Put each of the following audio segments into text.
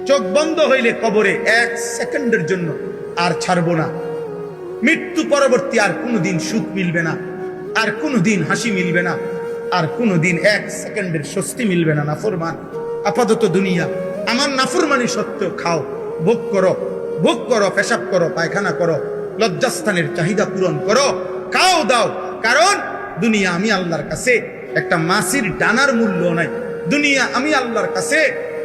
চোখ বন্ধ হইলে কবরে 1 সেকেন্ডের জন্য আর ছাড়বো না। মৃত্যু পরবর্তী আর কোনোদিন সুখ মিলবে না, আর কোনোদিন হাসি মিলবে না, আর কোনোদিন 1 সেকেন্ডের স্বস্তি মিলবে না। নাফরমান আপাতত দুনিয়া আমার নাফরমানি সত্ত্বেও খাও, ভোগ করো, ভোগ করো, পেশাব করো, পায়খানা করো, লজ্জাস্থানের চাহিদা পূরণ করো, খাও দাও। কারণ দুনিয়া আমি আল্লাহর কাছে একটা মাছির ডানার মূল্য নাই। দুনিয়া আমি আল্লাহর কাছে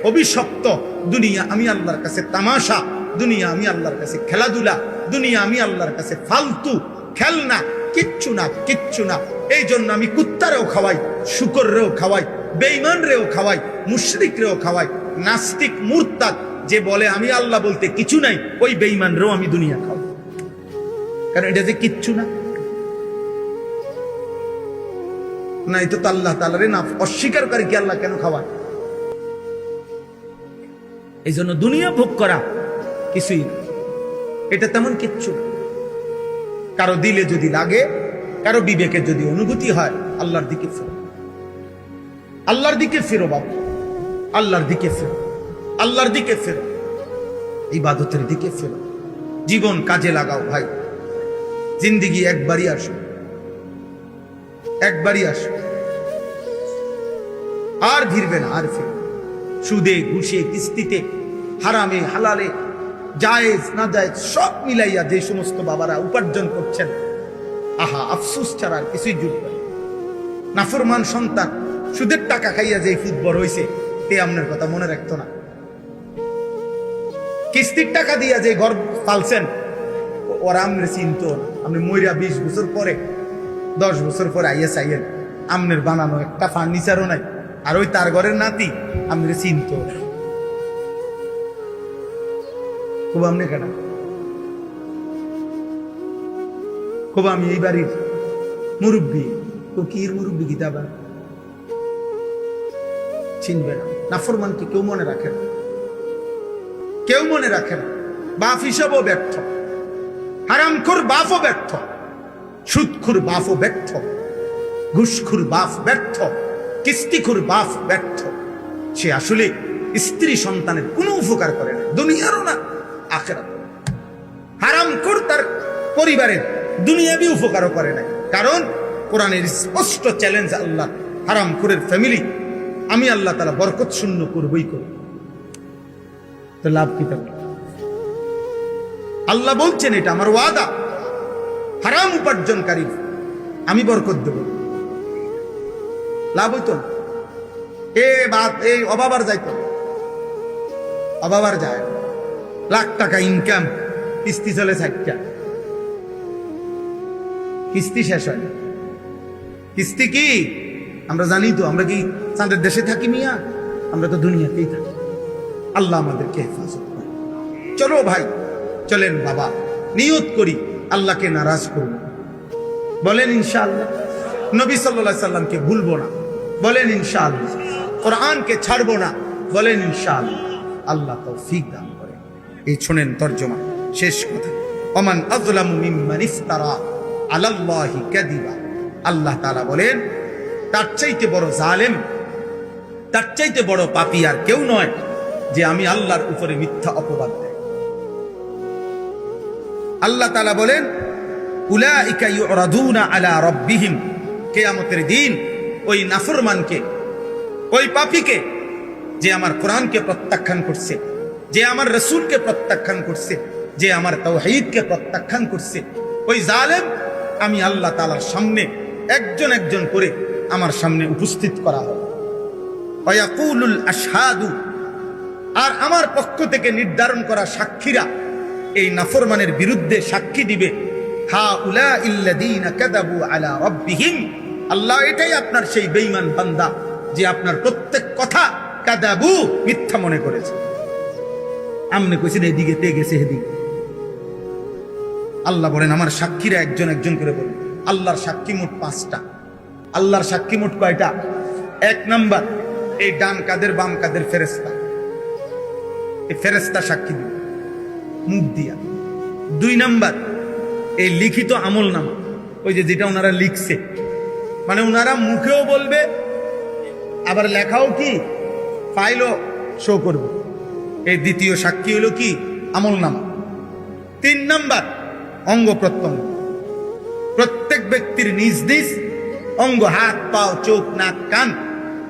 অভিশপ্ত, দুনিয়া আমি আল্লাহর কাছে তামাশা, দুনিয়া আমি আল্লাহর কাছে খেলাধুলা, দুনিয়া আমি আল্লাহর কাছে ফালতু খেলনা, কিচ্ছু না, কিচ্ছু না। এই জন্য আমি কুত্তারেও খাওয়াই, শুকররেও খাওয়াই, বেঈমান রেও খাওয়াই, মুশরিক রেও খাওয়াই। নাস্তিক মুরতাদ যে বলে আমি আল্লাহ বলতে কিছু নাই, ওই বেঈমান রেও আমি দুনিয়া খাওয়াই। কারণ এটা যে কিচ্ছু না, না এটা তো আল্লাহ তাআলারে না অস্বীকারী কি আল্লাহ কেন খাওয়ায়? এই জন্য দুনিয়া ভোগ করা কিছুই না, এটা তেমন কিচ্ছু। কারো দিলে যদি লাগে, কারো বিবেকে যদি অনুভূতি হয়, আল্লাহর দিকে ফেরো, আল্লাহর দিকে ফেরো বাবা, আল্লাহর দিকে ফেরো, আল্লাহর দিকে ফেরো, ইবাদতের দিকে ফেরো। জীবন কাজে লাগাও ভাই। জিন্দেগি একবারই আসো, একবারই আসো, আর ফিরবে না, আর ফিরবে। সুদে ঘুষে কিস্তিতে হারামে হালালে জায়েজ না জায়েজ সব মিলাইয়া যে সমস্ত বাবারা উপার্জন করছেন, আহা আফসোস ছাড়া আর কিছুই জুটবে না। নাফরমান সন্তান সুদের টাকা খাইয়া যে ফুটবল হয়েছে, তে আপনার কথা মনে রাখতো না। কিস্তির টাকা দিয়া যে ঘর পালছেন, ওরা আমনে চিনত। আপনি মইরা 20 বছর পরে, 10 বছর পরে আইয়া চাইয়েন, আমনের বানানো একটা ফার্নিচারও নাই, আর ওই তার ঘরের নাতি আমনে চিনত। খুব আমনে কেন, খুব আমি এই বাড়ির মুরব্বী, তো কি মুরব্বী গীতাবা চিনবে না। নাফরমানকে কেউ মনে রাখে না, কেউ মনে রাখে না। বাপ হিসাবও ব্যর্থ, হারামখোর বাপও ব্যর্থ, সুদখোর বাপও ব্যর্থ, ঘুষখোর বাপ ব্যর্থ, কিস্তিখোর বাপ ব্যর্থ। সে আসলে স্ত্রী সন্তানের কোনো উপকার করে না, দুনিয়ারও না আখিরাত। হারামখোর তার পরিবারের দুনিয়াবি উপকারও করে না। কারণ কোরআনের স্পষ্ট চ্যালেঞ্জ আল্লাহ, হারামখোরের ফ্যামিলি আমি আল্লাহ তাআলা বরকত শূন্য করবই করব। তো লাভ কি থাকবে? আল্লাহ বলছেন এটা আমার ওয়াদা, হারাম উপার্জনকারী আমি বরকত দেব। লাভ হইতো না, এই অবাবার যাইতো, অবাবার যায়। লাখ টাকা ইনকাম, কিস্তি চলে 60টা, কিস্তি শেষ হয় না। কিস্তি কি আমরা জানি তো? আমরা কি চাঁদের দেশে থাকি মিয়া? আমরা তো দুনিয়াতেই থাকি। আল্লাহ আমাদেরকে হেফাজত করে। চলো ভাই, চলেন বাবা, নিয়ত করি আল্লাহকে নারাজ করব। বলেন ইনশাআল্লাহ। নবী সাল্লাল্লাহু আলাইহি সাল্লামকে ভুলবো না, বলেন ইনশাআল্লাহ। কোরআনকে ছাড়বো না, বলেন ইনশাআল্লাহ। আল্লাহ তৌফিক দান করে। এই শুনেন তরজমা, শেষ কথা। ওমান আযলামু মিম্মান ইফতারা আলাল্লাহি কাযিবা। আল্লাহ তাআলা বলেন, তার চাইতে বড় জালেম, তার চাইতে বড় পাপী আর কেউ নয় যে আমি আল্লাহর উপরে মিথ্যা অপবাদ দেয়। আল্লাহ তাআলা বলেন, উলাইকা ইউরাদুনা আলা রাব্বিহিম। কিয়ামতের দিন ওই নাফরমানকে, ওই পাপীকে, যে আমার কোরআনকে প্রত্যাখ্যান করছে, যে আমার রাসূলকে প্রত্যাখ্যান করছে, যে আমার তাওহীদকে প্রত্যাখ্যান করছে, ওই জালেম আমি আল্লাহ তাআলার সামনে একজন একজন করে আমার সামনে উপস্থিত করা হবে। ওয়ায়াকুলুল আশহাদু, আর আমার পক্ষ থেকে নির্ধারণ করা সাক্ষীরা এই নাফরমানের বিরুদ্ধে সাক্ষী দিবে, হা উলাইল্লাযীনা কাযাবু আলা রাব্বিহিম। আল্লাহ এটাই আপনার সেই বেঈমান বান্দা যে আপনার প্রত্যেক কথা কাযাবু, মিথ্যা মনে করেছে। আমনে কইছেন এদিকে তে গেছে এদিকে। আল্লাহ বলেন আমার সাক্ষীরা একজন একজন করে বলেন। আল্লাহর সাক্ষী মোট 5টা। আল্লাহর সাক্ষী মোট কয়টা? 1 নাম্বার, এই ডান কাদের বাম কাদের ফেরেশতা, এই ফেরেশতা সাক্ষী দিবে মুখ দিয়া। 2 নাম্বার, এই লিখিত আমল নামা, ওই যে যেটা ওনারা লিখছে, মানে ওনারা মুখেও বলবে, আবার লেখাও কি ফাইলও শো করবে। এই দ্বিতীয় সাক্ষী হলো কি? আমলনামা। 3 নাম্বার অঙ্গ প্রত্যঙ্গ। প্রত্যেক ব্যক্তির নিজ নিজ অঙ্গ, হাত, পা, চোখ, নাক, কান,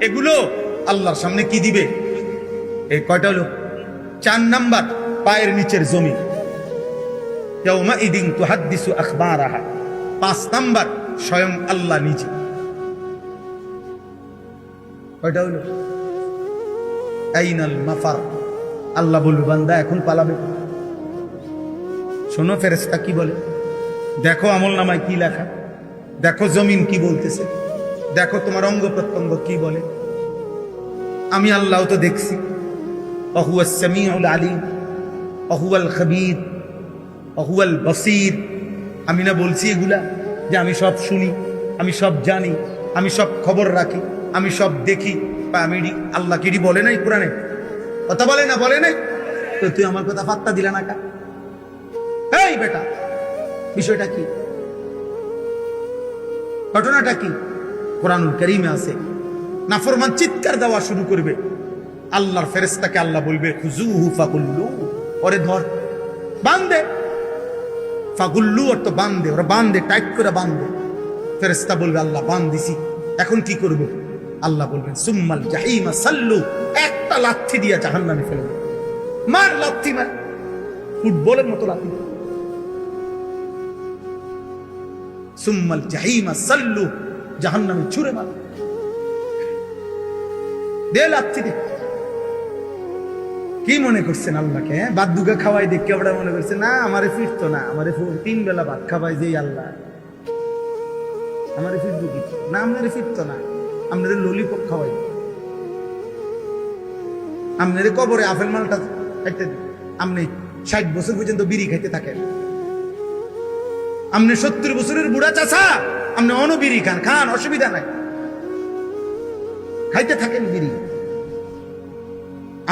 এগুলো আল্লাহর সামনে কি দিবে? এই কয়টা হলো? 4 নাম্বার পায়ের নিচের জমি। ইয়াউমাইদিন তুহাদ্দিসু আখবারাহা। 5 নাম্বার স্বয়ং আল্লাহ নিজে। কয়টা হলো? আইনাল মাফার। আল্লাহ বলবে বান্দা এখন পালাবে। শোনো ফেরেশতা কি বলে, দেখো আমলনামায় কি লেখা, দেখো জমিন কি বলতেছে, দেখো তোমার অঙ্গ প্রত্যঙ্গ কি বলে। আমি আল্লাহ তো দেখছি। ওয়াহুয়াস সামিউল আলিম ওয়াহুয়াল খবীর ওয়াহুয়াল বসীর। আমি না বলছি এগুলা যে আমি সব শুনি, আমি সব জানি, আমি সব খবর রাখি, আমি সব দেখি। বা আমি আল্লাহ কি বলে নাই কোরআনে? কথা বলে না, বলে নাই? তো তুই আমার কথা পাত্তা দিলা না কা? এই বেটা, বিষয়টা কি? ঘটনাটা কি? কোরআনুল কারীমে আছে। নাফরমান চিৎকার দেওয়া শুরু করবে, আল্লাহর ফেরেশতাকে আল্লাহ বলবে খুজুহু ফাগুল্লু, ওরে ধর, বাঁধে। ফাগুল্লু অর্থ বাঁধে, ওরা বাঁধে, টাইট করে বাঁধে। ফেরেশতা বলবে আল্লাহ বাঁধ দিছি, এখন কি করব? আল্লাহ বলবেন সুম্মাল জাহিমা সাল্লু, একটা লাথি দিয়া জাহান্নামে ফেলে দেবে। মার লাথি, মার, ফুটবলের মতো লাথি। সুম্মাল জাহিমা সাল্লু, জাহান্নামে ছুঁড়ে মার, দে লাথি দে। কি মনে করছেন আল্লাহকে? বাদ দুগা খাওয়াই দেখে ওরা মনে করছে না আমারে ফিরতো না, আমারে 3 বেলা ভাত খাওয়াই যে আল্লাহ, আমারে ফিরবো কিছু না, আপনারে ফিরতো না, আপনারে ললিপপ খাওয়াই, আপনারে কবরে আপেল মালটা খাইতে, আপনি 60 বছর পর্যন্ত বিড়ি খাইতে থাকেন, আপনি 70 বছরের বুড়া চাচা, আপনি অনবিড়ি খান, খান, অসুবিধা নাই, খাইতে থাকেন বিড়ি।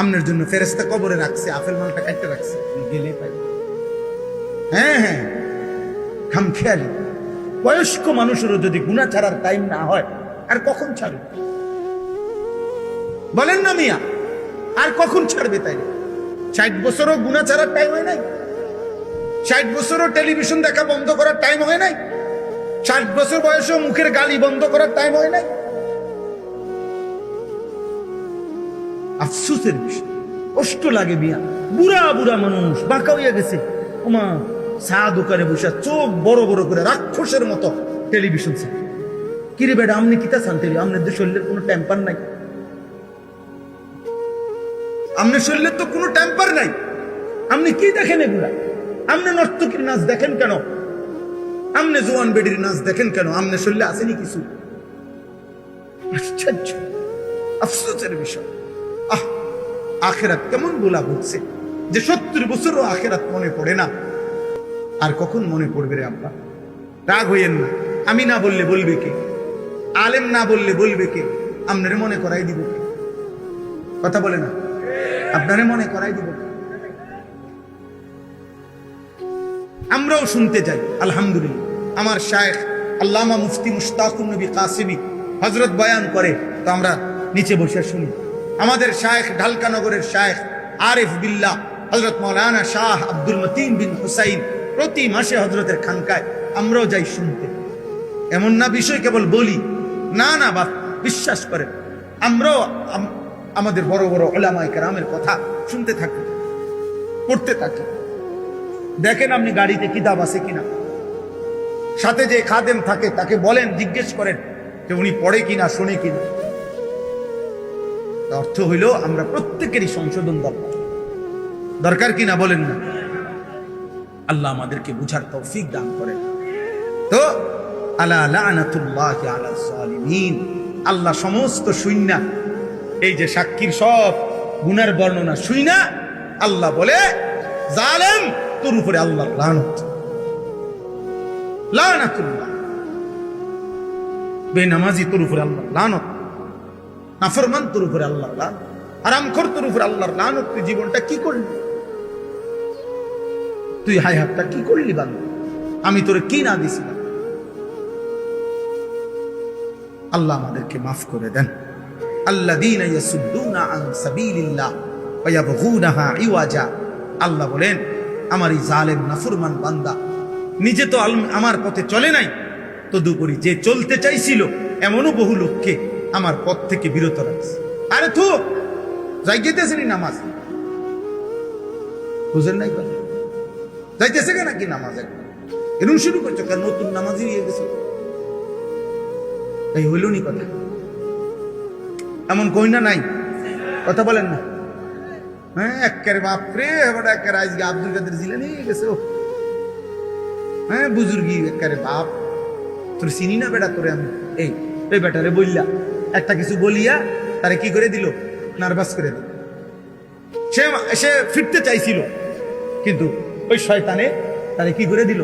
আপনার জন্য ফেরেশতা কবরে রাখছে, আপেল মালটা কাটতে রাখছে, গেলে পাই। হ্যাঁ হ্যাঁ, খামখেয়ালি। বয়স্ক মানুষেরও যদি গুনাহ ছাড়ার টাইম না হয়, আর কখন ছাড়বে? বলেন না মিয়া, আর কখন ছাড়বে? তাই 60 বছরও গুনাহ ছাড়ার টাইম হয় নাই? 60 বছরও টেলিভিশন দেখা বন্ধ করার টাইম হয় নাই? 60 বছর বয়সেও মুখের গালি বন্ধ করার টাইম হয় নাই? আফসোসের বিষয়, কষ্ট লাগে মিয়া। বুড়া বুড়া মানুষ বাঁকা হইয়া গেছে, ওমা চা দোকানে বসে চোখ বড় বড় করে রাক্ষসের মতো টেলিভিশন। কিরে বেটা, আপনি কিতা চান? আপনাদের শরীরের কোনো টেম্পার নাই? আপনার শরীরের তো কোনো টেম্পার নাই, আপনি কি দেখেন এগুলা? আপনি নর্তকীর নাচ দেখেন কেন? আপনি জোয়ান বেডির নাচ দেখেন কেন? আপনার শরীরে আসেনি কিছু? আশ্চর্য, আফসোসের বিষয়। আখেরাত কেমন বলা হচ্ছে যে 70 বছরও আখেরাত মনে পড়ে না। আর কখন মনে পড়বে রে আব্বা? রাগ হইয়েন না, আমি না বললে বলবে কে? আলেম না বললে বলবে কে? আপনারে মনে করাই দিব কে? কথা বলে না, আপনারে মনে করাই দিব কে? আমরাও শুনতে যাই। আলহামদুলিল্লাহ, আমার শায়েখ আল্লামা মুফতি মুশতাকুন নবী কাসিমি হযরত বয়ান করে, তো আমরা নিচে বসে শুনি। আমাদের শায়েখ ঢালকানগরের শায়েখ আরিফ বিল্লাহ হযরত মাওলানা শাহ আব্দুল মতিন বিন হুসাইন প্রতি মাসে হযরতের খানকায় আমরাও যাই শুনতে। এমন না বিষয় কেবল বলি, না না বাপ, বিশ্বাস করেন, আমরাও আমাদের বড় বড় উলামায়ে কেরামের কথা শুনতে থাকি, পড়তে থাকি। দেখেন আপনি গাড়িতে কিতাব আছে কিনা, সাথে যে খাদেম থাকে তাকে বলেন, জিজ্ঞেস করেন যে উনি পড়ে কিনা, শোনে কিনা। অর্থ হইল আমরা প্রত্যেকেরই সংশোধন দরকার কিনা, বলেন না? আল্লাহ আমাদেরকে বুঝার তৌফিক দান করেন। তো আলা লানাতুল্লাহি আলা যালিমিন, আল্লাহ সমস্ত শুইনা, এই যে সাক্ষীর সব গুনার বর্ণনা শুইনা আল্লাহ বলে, জালেম তোর উপরে আল্লাহর লানত, লানাতুল্লাহ, বেনামাজি তোর উপরে আল্লাহর লানত, নাফরমান তোর উপরে আল্লাহর লানত, হারামখোর তোর উপরে আল্লাহর লানত। তুই জীবনটা কি করলি? তুই হায়াতটা কি করলি বান্দা? আমি তোরে কি না দিছিলাম? আল্লাহ আমাদেরকে মাফ করে দেন। আল্লাযীনা ইয়াসুদ্দুনা আন সাবিলিল্লাহ ওয়া ওয়ায়াবগুনাহা ইওয়াজা। আল্লাহ বলেন আমার এই জালেম নাফরমান বান্দা নিজে তো আমার পথে চলে নাই, তদুপরি যে চলতে চাইছিল এমনও বহু লোককে আমার পথ থেকে বিরত রাখছে। আরে তো যাইতেছেনি নামাজ, বুঝেন নাই কথা? যাইতেছে কেন নাকি নামাজ এরকম শুরু করছো কেন? নতুন নামাজই হয়ে গেছে, এই হইল নি কথা? এমন কই না নাই, কথা বলেন না? হ্যাঁ একেবারে বাপরে, এবার একেবারে আজকে আব্দুল কাদের জিলানী হয়ে গেছে। হ্যাঁ বুজুর্গি একেবারে বাপ, তোর চিনি না বেটা তোরে আমি। এই বেটারে বললা একটা কিছু বলিয়া তারে কি করে দিল, নার্ভাস করে দিল। সে ফিরতে চাইছিল কিন্তু ওই শয়তানে তারে কি করে দিল,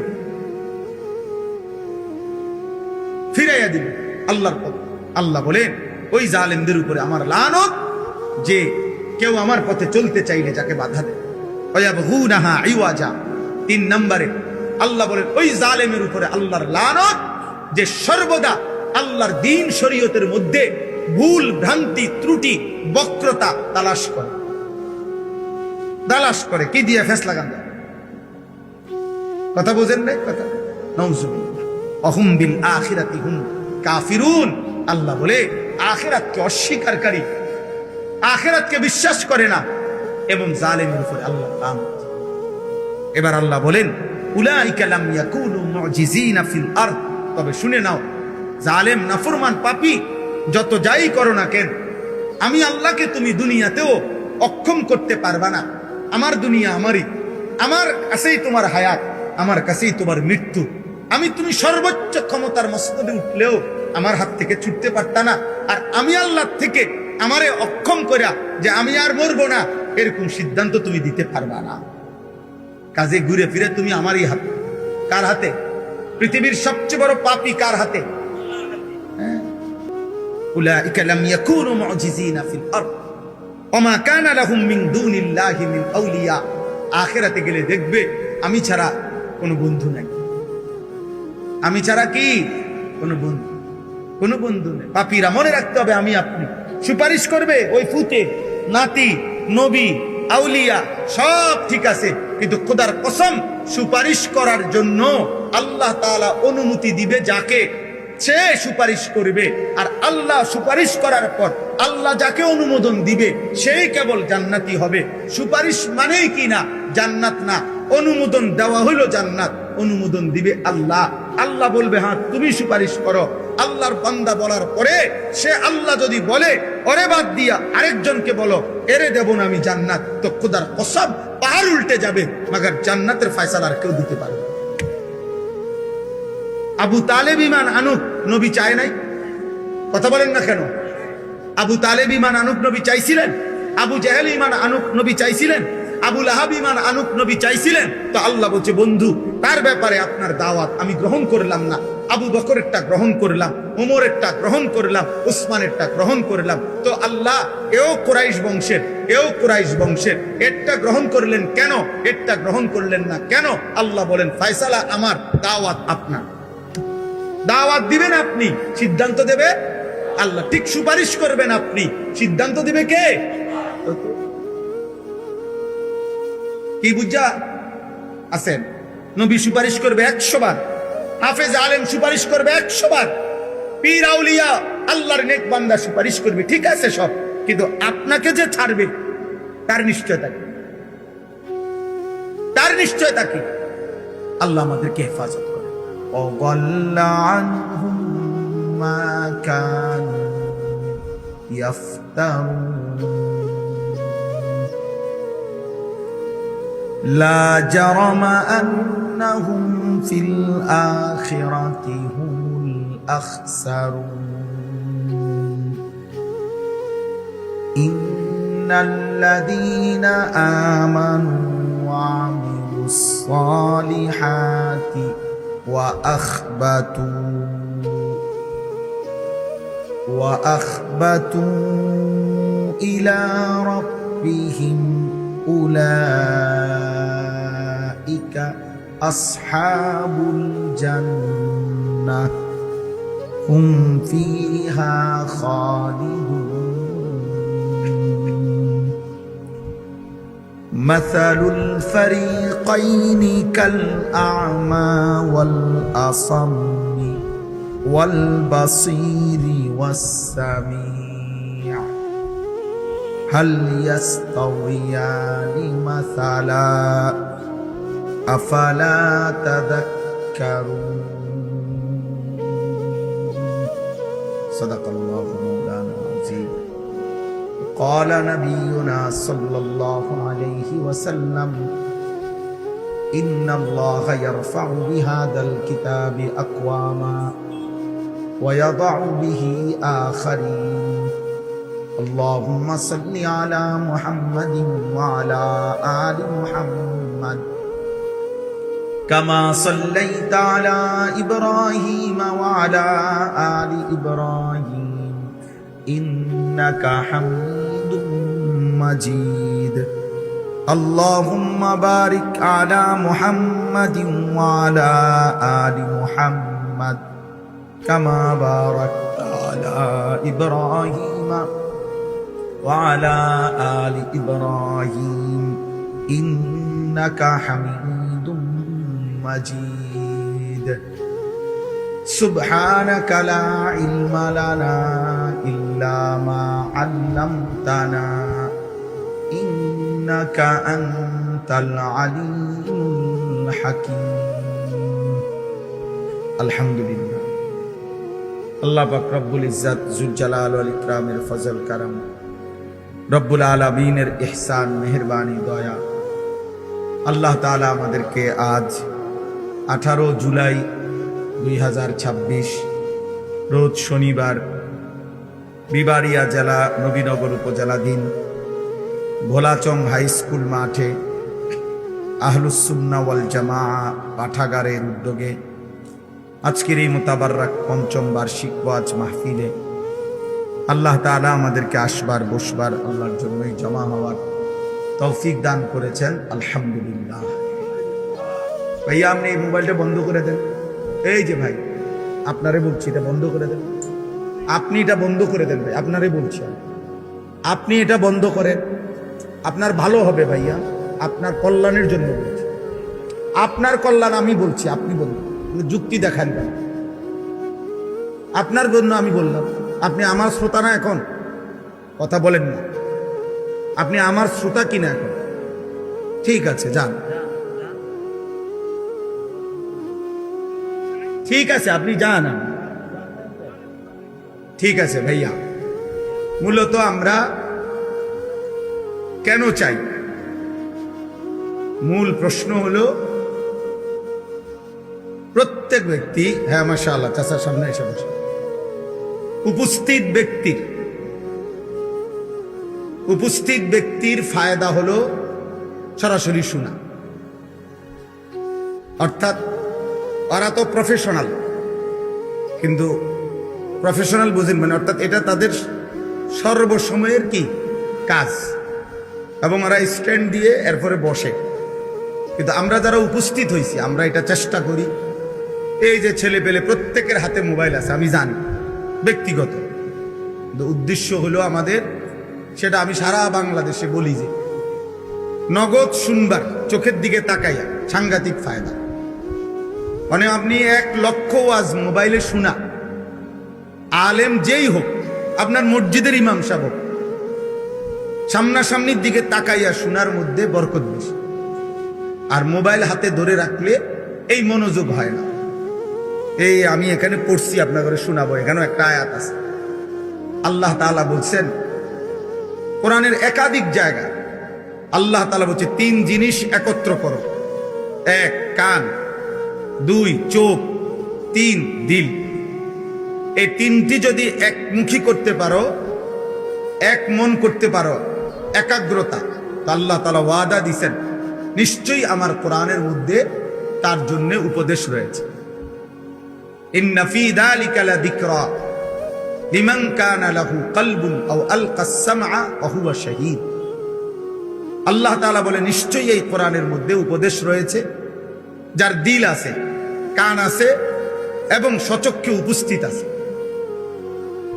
ফিরাইয়া দিল আল্লাহর পথ। আল্লাহ বলেন ওই জালেমদের উপরে আমার লানত, যে কেউ আমার পথে চলতে চাইলে যাকে বাধা দেয়। ওয়ায়াবগুনাহা ইওয়াজা। 3 নম্বরে আল্লাহ বলেন ওই জালেমের উপরে আল্লাহর লানত, যে সর্বদা আল্লাহর দ্বীন শরীয়তের মধ্যে ভুল ভ্রান্তি ত্রুটি বক্রতা তালাশ করে কি দিয়ে ফেসলা গান্ধা, কথা বুঝেন নাই কথা? নাউজুবিল্লাহ। অহুম বিল আখিরাতি হুম কাফিরুন। আল্লাহ বলে আখিরাতকে অস্বীকারী, আখিরাতকে বিশ্বাস করে না এবং জালেমের উপরে আল্লাহ লানত। এবার আল্লাহ বলেন উলাইকা লাম ইয়াকুনু মুজিজিনা ফিল আরদ। তবে শুনে নাও, জালেম নাফরমান পাপী যত যাই করো না কেন, আমি আল্লাহকে তুমি দুনিয়াতেও অক্ষম করতে পারবা না। আমার দুনিয়া আমারই, আমার কাছেই তোমার হায়াত, আমার কাছেই তোমার মৃত্যু। তুমি সর্বোচ্চ ক্ষমতার মস্তদে উঠলেও আমার হাত থেকে ছুটতে পারতা না। আর আমি আল্লাহ থেকে আমারে অক্ষম করা যে আমি আর মরবো না, এরকম সিদ্ধান্ত তুমি দিতে পারবা না। কাজে ঘুরে ফিরে তুমি আমারই হাতে। কার হাতে? পৃথিবীর সবচেয়ে বড় পাপী কার হাতে? উলাইকা লাম ইয়াকুনু মুজিজিনা ফিল আরদ ওয়া মা কানা লাহুম মিন দুনিল্লাহি মিন আউলিয়া। আখিরাতে গেলে দেখবে আমি ছাড়া কোনো বন্ধু নাই। আমি ছাড়া কি কোনো বন্ধু নেই। পাপীরা মনে রাখতে হবে আমি আপনি সুপারিশ করবে ওই ফুতে, নাতি, নবী, আউলিয়া সব ঠিক আছে, কিন্তু খোদার কসম সুপারিশ করার জন্য আল্লাহ তাআলা অনুমতি দিবে যাকে, সে সুপারিশ করবে। আর আল্লাহ সুপারিশ করার পর আল্লাহ যাকে অনুমোদন দিবে সেই কেবল জান্নাতি হবে। সুপারিশ মানেই কি না জান্নাত না, অনুমোদন দেওয়া হলো জান্নাত। অনুমোদন দিবে আল্লাহ। আল্লাহ বলবে হ্যাঁ তুমি সুপারিশ করো। আল্লাহর বান্দা বলার পরে সে আল্লাহ যদি বলে ওরে বাদ দিয়া আরেকজনকে বলো এরে দেব না আমি জান্নাত, তো খোদার কসম পাহাড় উল্টে যাবে, মাগার জান্নাতের ফয়সালা আর কেউ দিতে পারবে। আবু তালেব ঈমান আনুক, নবী চায় নাই? কথা বলেন না কেন? আবু তালেব ঈমান আনুক, নবী চাইছিলেন? আবু জাহেল ঈমান আনুক, নবী চাইছিলেন? আবু লাহাব ঈমান আনুক, নবী চাইছিলেন? তো আল্লাহ বলছে বন্ধু তার ব্যাপারে আপনার দাওয়াত আমি গ্রহণ করলাম না। আবু বকরেরটা গ্রহণ করলাম, ওমরেরটা গ্রহণ করলাম, উসমানেরটা গ্রহণ করলাম। তো আল্লাহ এও কুরাইশ বংশের, এও কুরাইশ বংশের, এরটা গ্রহণ করলেন কেন, এরটা গ্রহণ করলেন না কেন? আল্লাহ বলেন ফয়সালা আমার, দাওয়াত আপনার। দাওয়াত দিবেন আপনি, সিদ্ধান্ত দেবে আল্লাহ। ঠিক সুপারিশ করবেন আপনি, সিদ্ধান্ত দিবে কে? কি বুঝা আছেন? নবী সুপারিশ করবে 100 বার, হাফেজ আলেম সুপারিশ করবে 100 বার, পীর আউলিয়া আল্লাহর নেক বান্দা সুপারিশ করবে, ঠিক আছে সব, কিন্তু আপনাকে যে ছাড়বে তার নিশ্চয়তা কি? তার নিশ্চয়তা কি? আল্লাহ আমাদেরকে হেফাজত করে। وضل عنهم ما كانوا يفترون لا جرم أنهم في الآخرة هم الأخسرون إن الذين آمنوا وعملوا الصالحات وأخبتوا إلى ربهم أولئك أصحاب الجنة هم فيها خالدون مثل الفريقين كالأعمى والأصم والبصير والسميع هل يستويان مثلا أفلا تذكرون صدق الله مولانا العظيم قال نبينا صلى الله عليه وسلم إن الله يرفع بهذا الكتاب أقواما ويضع به آخرين اللهم صل على محمد وعلى آل محمد كما صليت على إبراهيم وعلى آل إبراهيم إنك حميد مجيد اللهم بارك على محمد وعلى آل محمد كما باركت على إبراهيم وعلى آل إبراهيم إنك حميد مجيد سبحانك لا علم لنا إلا ما علمتنا إنك أنت العليم الحكيم الحمد لله আল্লাহ পাক রব্বুল ইজ্জত যুল জালাল ওয়াল ইকরামের ফজল করম রব্বুল আলামিনের ইহসান মেহেরবানি দয়া আল্লাহ তাআলা আমাদেরকে আজ 18 জুলাই 2026 রোজ শনিবার বিবাড়িয়া জেলা নবীনগর উপজেলাধীন ভোলাচং হাই স্কুল মাঠে আহলুস সুন্নাহ ওয়াল জামাআ পাঠাগারের উদ্যোগে আজকের এই মুতাবাররাক পঞ্চম বার্ষিক ওয়াজ মাহফিলে আল্লাহ তাআলা আমাদেরকে আসবার বসবার আল্লাহর জন্যই জমা হওয়ার তৌফিক দান করেছেন আলহামদুলিল্লাহ। ভাইয়া আপনি এই মোবাইলটা বন্ধ করে দেন। এই যে ভাই আপনারে বলছি এটা বন্ধ করে দেন, আপনি এটা বন্ধ করে দেন ভাই, আপনারে বলছি আপনি এটা বন্ধ করেন, আপনার ভালো হবে ভাইয়া, আপনার কল্যাণের জন্য বলছি, আপনার কল্যাণ আমি বলছি, আপনি বলুন, যুক্তি দেখান কেন? আপনার জন্য আমি বললাম, আপনি আমার শ্রোতা না, এখন কথা বলেন না, আপনি আমার শ্রোতা কিনা এখন? ঠিক আছে যান, ঠিক আছে আপনি যান, ঠিক আছে ভাইয়া। মূলত আমরা কেন চাই, মূল প্রশ্ন হলো প্রত্যেক ব্যক্তি, হ্যাঁ মাশাআল্লাহ চাচার সামনে এসে বসে, উপস্থিত ব্যক্তির ফায়দা হলো সরাসরি শোনা, অর্থাৎ ওরা তো প্রফেশনাল, কিন্তু প্রফেশনাল বুঝেন মানে অর্থাৎ এটা তাদের সর্বসময়ের কি কাজ, এবং ওরা স্ট্যান্ড দিয়ে এরপরে বসে। কিন্তু আমরা যারা উপস্থিত হয়েছি আমরা এটা চেষ্টা করি, এই যে ছেলে পেলে প্রত্যেকের হাতে মোবাইল আছে আমি জানি ব্যক্তিগত, কিন্তু উদ্দেশ্য হলো আমাদের, সেটা আমি সারা বাংলাদেশে বলি যে নগদ শুনবার, চোখের দিকে তাকাইয়া সাংঘাতিক ফায়দা। মানে আপনি 1 লক্ষ ওয়াজ মোবাইলে শোনা, আলেম যেই হোক, আপনার মসজিদের ইমাম সাহেব হোক, সামনাসামনির দিকে তাকাইয়া শোনার মধ্যে বরকত বেশি। আর মোবাইল হাতে ধরে রাখলে এই মনোযোগ হয় না। এই আমি এখানে পড়ছি আপনার ঘরে শোনাবো, এখানেও একটা আয়াত আছে, আল্লাহ তাআলা বলছেন কোরআনের একাধিক জায়গা, আল্লাহ তাআলা বলছে 3 জিনিস একত্র করো, 1 কান, 2 চোখ, 3 দিল। এই 3টি যদি একমুখী করতে পারো, এক মন করতে পারো, একাগ্রতা, তো আল্লাহ তাআলা ওয়াদা দিয়েছেন নিশ্চয়ই আমার কোরআনের মধ্যে তার জন্য উপদেশ রয়েছে। ইন্না ফী যালিকা লাযিকরা লিমান কানা লাহু কলবুন আও আলকাস সামআ ওয়া হুয়া শাহীদ। আল্লাহ তাআলা বলে নিশ্চয়ই এই কোরআনের মধ্যে উপদেশ রয়েছে যার দিল আছে, কান আছে এবং সচক্ষে উপস্থিত আছে।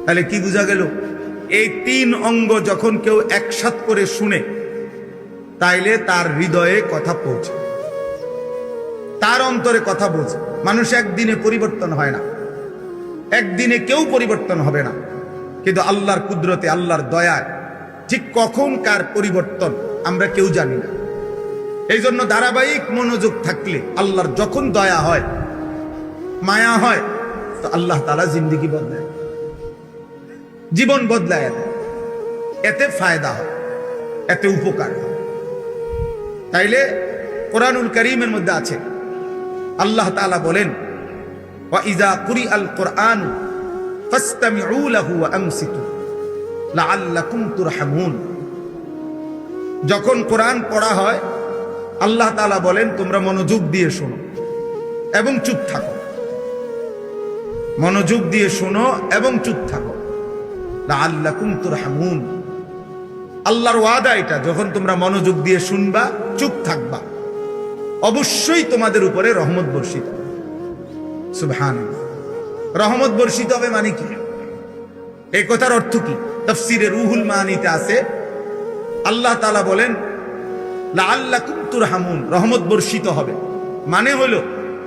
তাহলে কি বোঝা গেল? এই 3 অঙ্গ যখন কেউ একসাথে করে শুনে, তাইলে তার হৃদয়ে কথা পৌঁছে, তার অন্তরে কথা পৌঁছে। মানুষ একদিনে পরিবর্তন হয় না, একদিনে কেউ পরিবর্তন হবে না, কিন্তু আল্লাহর কুদরতে, আল্লাহর দয়ায় ঠিক কখন কার পরিবর্তন আমরা কেউ জানি না। এই জন্য ধারাবাহিক মনোযোগ থাকলে আল্লাহর যখন দয়া হয়, মায়া হয়, তো আল্লাহ তাআলা জিন্দেগি বদলায়, জীবন বদলায় দেয়। এতে ফায়দা হয়, এতে উপকার হয়। তাইলে কোরআনুল কারীমের মধ্যে আছে, আল্লাহ তাআলা বলেন, ওয়া ইযা কুরিআল কুরআন ফাসতামিউ লাহু ওয়া আনসিতু লাআল্লাকুম তুরহামুন। যখন কোরআন পড়া হয়, আল্লাহ তাআলা বলেন তোমরা মনোযোগ দিয়ে শোনো এবং চুপ থাকো, মনোযোগ দিয়ে শোনো এবং চুপ থাকো, লাআল্লাকুম তুরহামুন। আল্লাহর ওয়াদা এটা, যখন তোমরা মনোযোগ দিয়ে শুনবা, চুপ থাকবা, অবশ্যই তোমাদের উপরে রহমত বর্ষিত হবে। সুবহানাল্লাহ। রহমত বর্ষিত হবে মানে কি? এই কথার অর্থ কি? তাফসীরে রুহুল মানিতে আছে, আল্লাহ তাআলা বলেন লাআল্লাকুম তুরহামুন, রহমত বর্ষিত হবে। মানে হলো,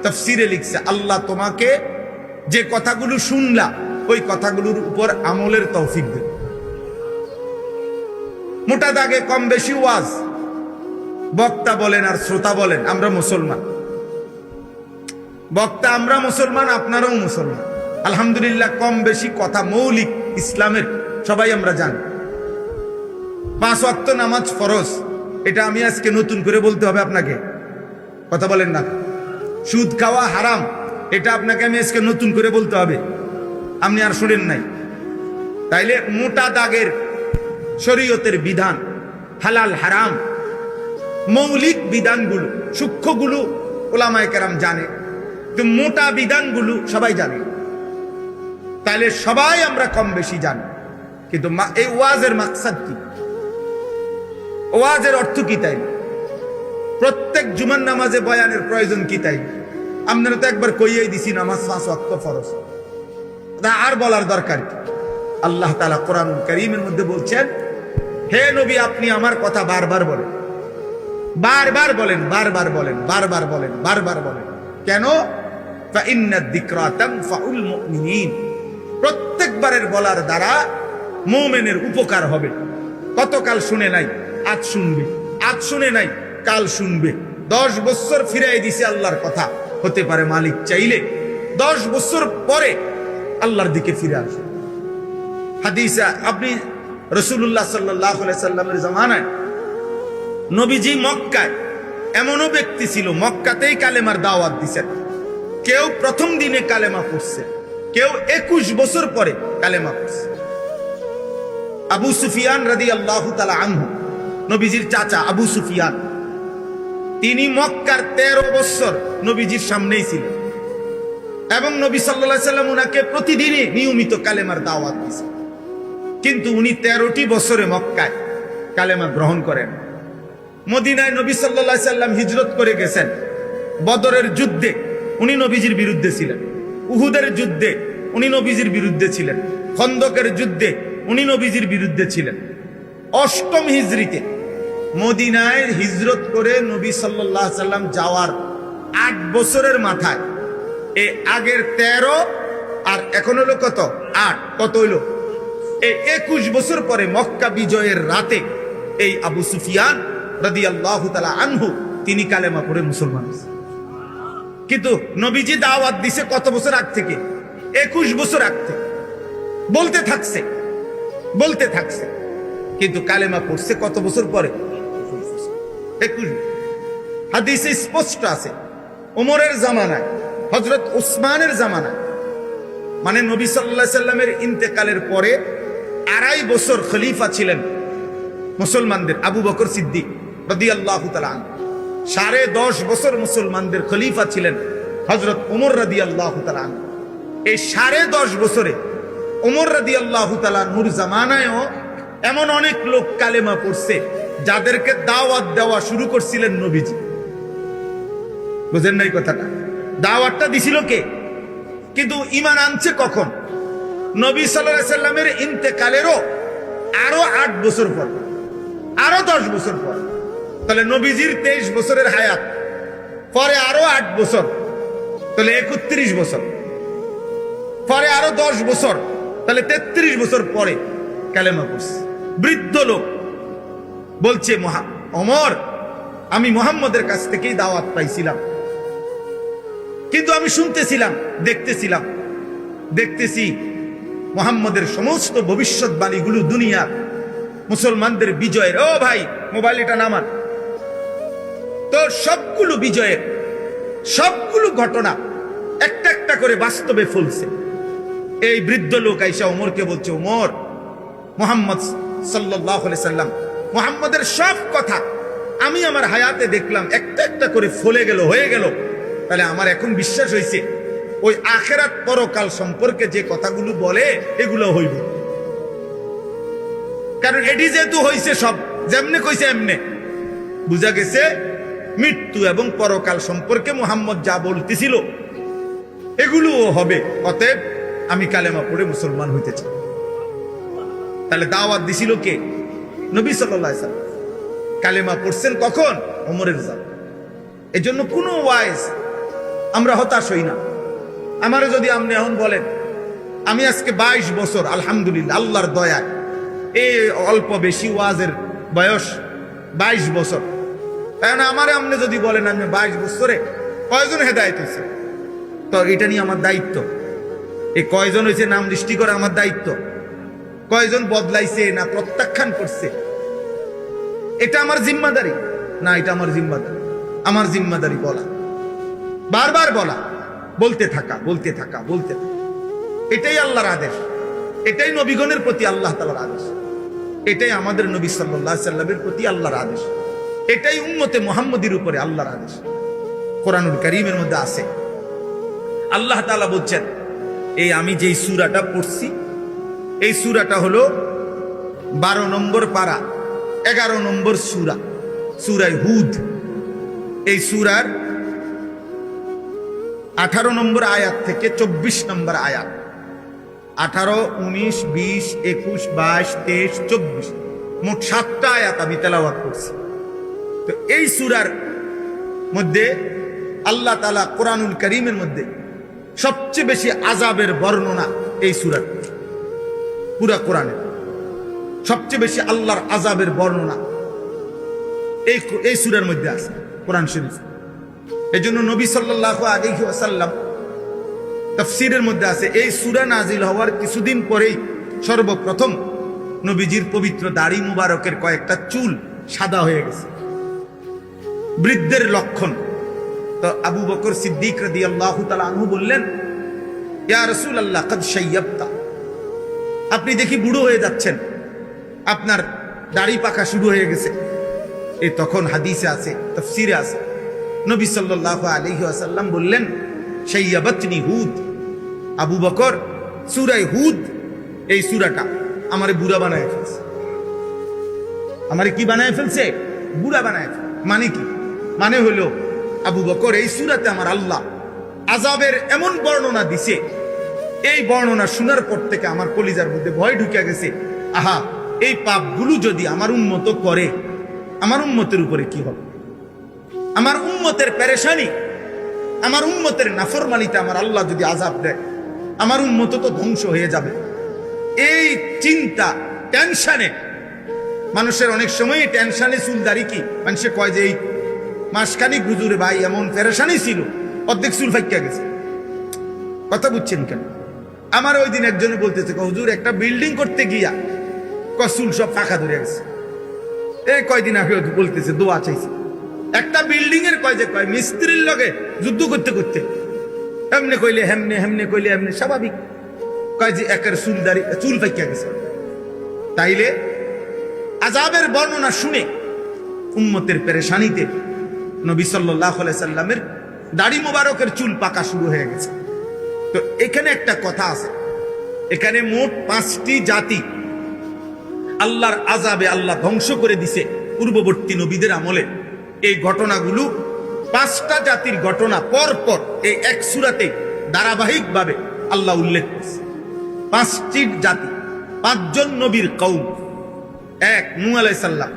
তাফসীরে লিখছে, আল্লাহ তোমাকে যে কথাগুলো শুনলা, ওই কথাগুলোর উপর আমলের তৌফিক দেবে। মোটা দাগে কম বেশি ওয়াজ, বক্তা বলেন আর শ্রোতা বলেন, আমরা মুসলমান। বক্তা আমরা মুসলমান, আপনারাও মুসলমান, আলহামদুলিল্লাহ। কম বেশি কথা মৌলিক ইসলামের সবাই আমরা জানি। 5 ওয়াক্ত নামাজ ফরজ, এটা আমি আজকে নতুন করে বলতে হবে আপনাকে, কথা বলেন না। সুদ খাওয়া হারাম, এটা আপনাকে আমি আজকে নতুন করে বলতে হবে, আপনি আর শুনেন নাই। তাইলে মোটা দাগের শরীয়তের বিধান, হালাল হারাম, মৌলিক বিধানগুলো, সূক্ষ্মগুলো ওলামায়ে কেরাম জানে, তো মোটা বিধানগুলো সবাই জানে। তাইলে সবাই আমরা কম বেশি জানি, কিন্তু এই ওয়াজের মাকসাদ কি, ওয়াজের অর্থ কি? তাই প্রত্যেক জুমার নামাজে বয়ানের প্রয়োজন কি? তাই আপনারা তো একবার কইয়াই দিছি, নামাজ 5 ওয়াক্ত ফরজ, আর বলার দরকার কি? আল্লাহ তাআলা কোরআনুল কারীমের মধ্যে বলছেন, হে নবী, আপনি আমার কথা বারবার বলেন, বারবার বলেন, বারবার বলেন, বারবার বলেন, বারবার বলেন। কেন? ফাইন্নাদ যিকরা তানফাউল মুমিনিন, প্রত্যেকবারের বলার দ্বারা মুমিনের উপকার হবে। কতকাল শুনে নাই, আজ শুনবে, আজ শুনে নাই, কাল শুনবে। 10 বছর ফিরাই দিছে আল্লাহর কথা, হতে পারে মালিক চাইলে 10 বছর পরে আল্লাহর দিকে ফিরে আসবে। হাদিসে আপনি রাসূলুল্লাহ সাল্লাল্লাহু আলাইহি সাল্লামের জামানায় নবীজি মক্কায়, এমনও ব্যক্তি ছিল মক্কাতেই কালেমার দাওয়াত দিছেন। কেউ প্রথম দিনে কালেমা পড়ছে, কেউ 21 বছর পরে কালেমা পড়ছে। আবু সুফিয়ান রাদিয়াল্লাহু তাআলা আনহু, নবীজির চাচা আবু সুফিয়ান, তিনি মক্কার 13 বছর নবীজির সামনেই ছিলেন এবং নবী সাল্লাল্লাহু আলাইহি সাল্লাম উনাকে প্রতিদিনই নিয়মিত কালেমার দাওয়াত দিয়েছেন। কিন্তু উনি 13টি বছরে মক্কায় কালেমা গ্রহণ করেন। মদিনায় নবী সাল্লাল্লাহু আলাইহি সাল্লাম হিজরত করে গেছেন। বদরের যুদ্ধে উনি নবীজির বিরুদ্ধে ছিলেন, উহুদের যুদ্ধে উনি নবীজির বিরুদ্ধে ছিলেন, খন্দকের যুদ্ধে উনি নবীজির বিরুদ্ধে ছিলেন। 8ম হিজরিতে মদিনায় হিজরত করে নবী সাল্লাল্লাহু আলাইহি সাল্লাম যাওয়ার 8 বছরের মাথায়, এই আগের 13 আর এখন হলো কত? 8, কত হইল? এই 21 বছর পরে মক্কা বিজয়ের রাতে এই আবু সুফিয়ান রাদিয়াল্লাহু তাআলা আনহু তিনি কালেমা পড়ে মুসলমান হয়েছে। কিন্তু নবীজি দাওয়াত দিছে কত বছর আগ থেকে? 21 বছর আগ থেকে বলতে থাকছে, বলতে থাকছে, কিন্তু কালেমা পড়ছে কত বছর পরে? 21। হাদিসে স্পষ্ট আছে, ওমরের জামানায়, হযরত উসমানের জামানায়, মানে নবী সাল্লাল্লাহু আলাইহি সাল্লামের ইন্তেকালের পরে 2.5 বছর খলিফা ছিলেন মুসলমানদের আবু বকর সিদ্দিক রাদিয়াল্লাহু তাআলা আনহু। 10.5 বছর মুসলমানদের খলিফা ছিলেন হযরত ওমর রাদিয়াল্লাহু তাআলা আনহু। এই 10.5 বছরে ওমর রাদিয়াল্লাহু তাআলা নূর জামানায়ও এমন অনেক লোক কালেমা পড়ছে যাদেরকে দাওয়াত দেওয়া শুরু করছিলেন নবীজি। বুঝেন নাই কথাটা? দাওয়াতটা দিছিল কে? কিন্তু ঈমান আনছে কখন? নবী সাল্লাল্লাহু আলাইহি সাল্লামের ইন্তেকালেরও আরো 8 বছর পর, আরো 10 বছর পর। তাহলে নবীজির 23 বছরের হায়াত, পরে আরো 8 বছর, তাহলে 31 বছর, পরে আরো 10 বছর, তাহলে 33 বছর পরে কালেমা পড়ছে। বৃদ্ধ লোক বলছে, ওমর, আমি মুহাম্মদের কাছ থেকেই দাওয়াত পাইছিলাম, কিন্তু আমি শুনতেছিলাম, দেখতেছি মুহাম্মদের সমস্ত ভবিষ্যৎবাণীগুলো দুনিয়ার মুসলমানদের বিজয়ের, ও ভাই মোবাইল এটা নামান, তো সবগুলো বিজয়ের, সবগুলো ঘটনা একটা একটা করে বাস্তবে ফলছে। এই বৃদ্ধ লোক আইসা ওমরকে বলছে, ওমর, মুহাম্মদ সাল্লাল্লাহু আলাইহি সাল্লাম, মুহাম্মদের সব কথা আমি আমার হায়াতে দেখলাম, একটা একটা করে ফলে গেল, হয়ে গেল। তাহলে আমার এখন বিশ্বাস হয়েছে ওই আখিরাত পরকাল সম্পর্কে যে কথাগুলো বলে এগুলো হইব, কারণ এটি যেহেতু হয়েছে, সব যেমনে কইছে এমনে বুঝা গেছে মৃত্যু এবং পরকাল সম্পর্কে মুহাম্মদ যা বলতেছিল এগুলোও হবে। অতএব আমি কালেমা পড়ে মুসলমান হইতে চাই। তাহলে দাওয়াত দিছিল কে? নবী সাল্লাল্লাহু আলাইহি সাল্লাম। কালেমা পড়ছেন কখন? ওমরের জামানায়। এজন্য কোনো ওয়াইজ আমরা হতাশ হই না। আমারে যদি আপনি এখন বলেন, আমি আজকে 22 বছর আলহামদুলিল্লাহ আল্লাহর দয়ায়, এই অল্প বেশি ওয়াজের বয়স 22 বছর, কারণ আমারে আপনি যদি বলেন আমি 22 বছরে কয়জন হেদায়েত হয়েছে, তো এটা নিয়ে আমার দায়িত্ব। এই কয়জন হয়েছে নাম দৃষ্টি করে আমার দায়িত্ব। কয়জন বদলাইছে না প্রত্যাখ্যান করছে, এটা আমার জিম্মাদারি না? এটা আমার জিম্মাদারি। আমার জিম্মাদারি বলা, বারবার বলা, বলতে থাকা। এটাই আল্লাহর আদেশ, এটাই নবীগণের প্রতি আল্লাহ তাআলার আদেশ, এটাই আমাদের নবী সাল্লাল্লাহু আলাইহি সাল্লামের প্রতি আল্লাহর আদেশ, এটাই উম্মতে মুহাম্মদীর উপরে আল্লাহর আদেশ। কোরআনুল কারীমের মধ্যে আছে, আল্লাহ তাআলা বলছেন, এই আমি যেই সূরাটা পড়ছি, এই সূরাটা হলো 12 নম্বর পারা, 11 নম্বর সূরা, সূরা হুদ। এই সূরার 18 নম্বর আয়াত থেকে 24 নম্বর আয়াত, 18, 19, 20, 21, 22, 23, 24, মোট 7টা আয়াত আমি তেলাওয়াত করছি। তো এই সূরার মধ্যে আল্লাহ তাআলা কোরআনুল কারীমের মধ্যে সবচেয়ে বেশি আযাবের বর্ণনা এই সূরার, পুরা কোরআনে সবচেয়ে বেশি আল্লাহর আযাবের বর্ণনা এই সূরার মধ্যে আছে, কোরআন শরীফ। এজন্য নবী সাল্লাল্লাহু আলাইহি ওয়াসাল্লাম তাফসীরের মধ্যে আছে, এই সূরা নাজিল হওয়ার কিছুদিন পরেই সর্বপ্রথম নবীজির পবিত্র দাড়ি মুবারকের কয়েকটা চুল সাদা হয়ে গেছে, বৃদ্ধের লক্ষণ। তো আবু বকর সিদ্দিক রাদিয়াল্লাহু তাআলা আনহু বললেন, ইয়া রাসূলুল্লাহ কদ শাইয়াবতা, আপনি দেখি বুড়ো হয়ে যাচ্ছেন, আপনার দাড়ি পাকা শুরু হয়ে গেছে। এই তখন হাদিসে আছে, তাফসীরে আছে, নবী সাল্লাল্লাহু আলাইহি ওয়াসাল্লাম বললেন, শাইয়াবাতনি হুদ, আবু বকর সূরা হুদ এই সূরাটা আমারে বুড়া বানায় ফেলছে। আমারে কি বানায় ফেলছে? বুড়া বানায় ফেলছে। মানে কি? মানে হলো আবু বকর এই সূরাতে আমার আল্লাহ আযাবের এমন বর্ণনা দিছে, এই বর্ণনা শোনার পর থেকে আমার কলিজার মধ্যে ভয় ঢুকে গেছে, আহা, এই পাপগুলো যদি আমার উম্মত করে, আমার উম্মতের উপরে কি হবে? আমার উম্মতের পেরেশানি, আমার উম্মতের নাফরমানিতে আমার আল্লাহ যদি আযাব দেয়, আমার উম্মত তো ধ্বংস হয়ে যাবে। এই চিন্তা, টেনশনে, মানুষের অনেক সময় টেনশনে চুলদারি কি মানুষে কয় যে এই মাসখানিক হুজুরে ভাই এমন পেরেশানি ছিল, অর্ধেক চুল ফাইকা গেছে। কথা বুঝছেন কেন? আমার ওই দিন একজনে বলতেছে, হুজুর একটা বিল্ডিং করতে গিয়া চুল সব ফাঁকা ধরে গেছে। এই কয়দিন আগে বলতেছে দোয়া চাইছে, একটা বিল্ডিং এর কয় মিস্ত্রির লগে যুদ্ধ করতে করতে এমনি কইলে হেমনে, হেমনে কইলে এমনি, স্বাভাবিক কয় যে একের চুল ফাইকা গেছে। তাইলে আযাবের বর্ণনা শুনে উম্মতের পেরেশানিতে নবী সাল্লাল্লাহু আলাইহি সাল্লামের দাড়ি মোবারকের চুল পাকা শুরু হয়ে গেছে। তো এখানে একটা কথা আছে, এখানে মোট 5টি জাতি আল্লাহর আযাবে আল্লাহ ধ্বংস করে দিছে পূর্ববর্তী নবীদের আমলে। এই ঘটনাগুলো 5টা জাতির ঘটনা পরপর এই এক সূরাতে ধারাবাহিকভাবে আল্লাহ উল্লেখ করছে। 5টি জাতি, 5 জন নবীর কওম। 1 নূহ আলাইহিস সালাম,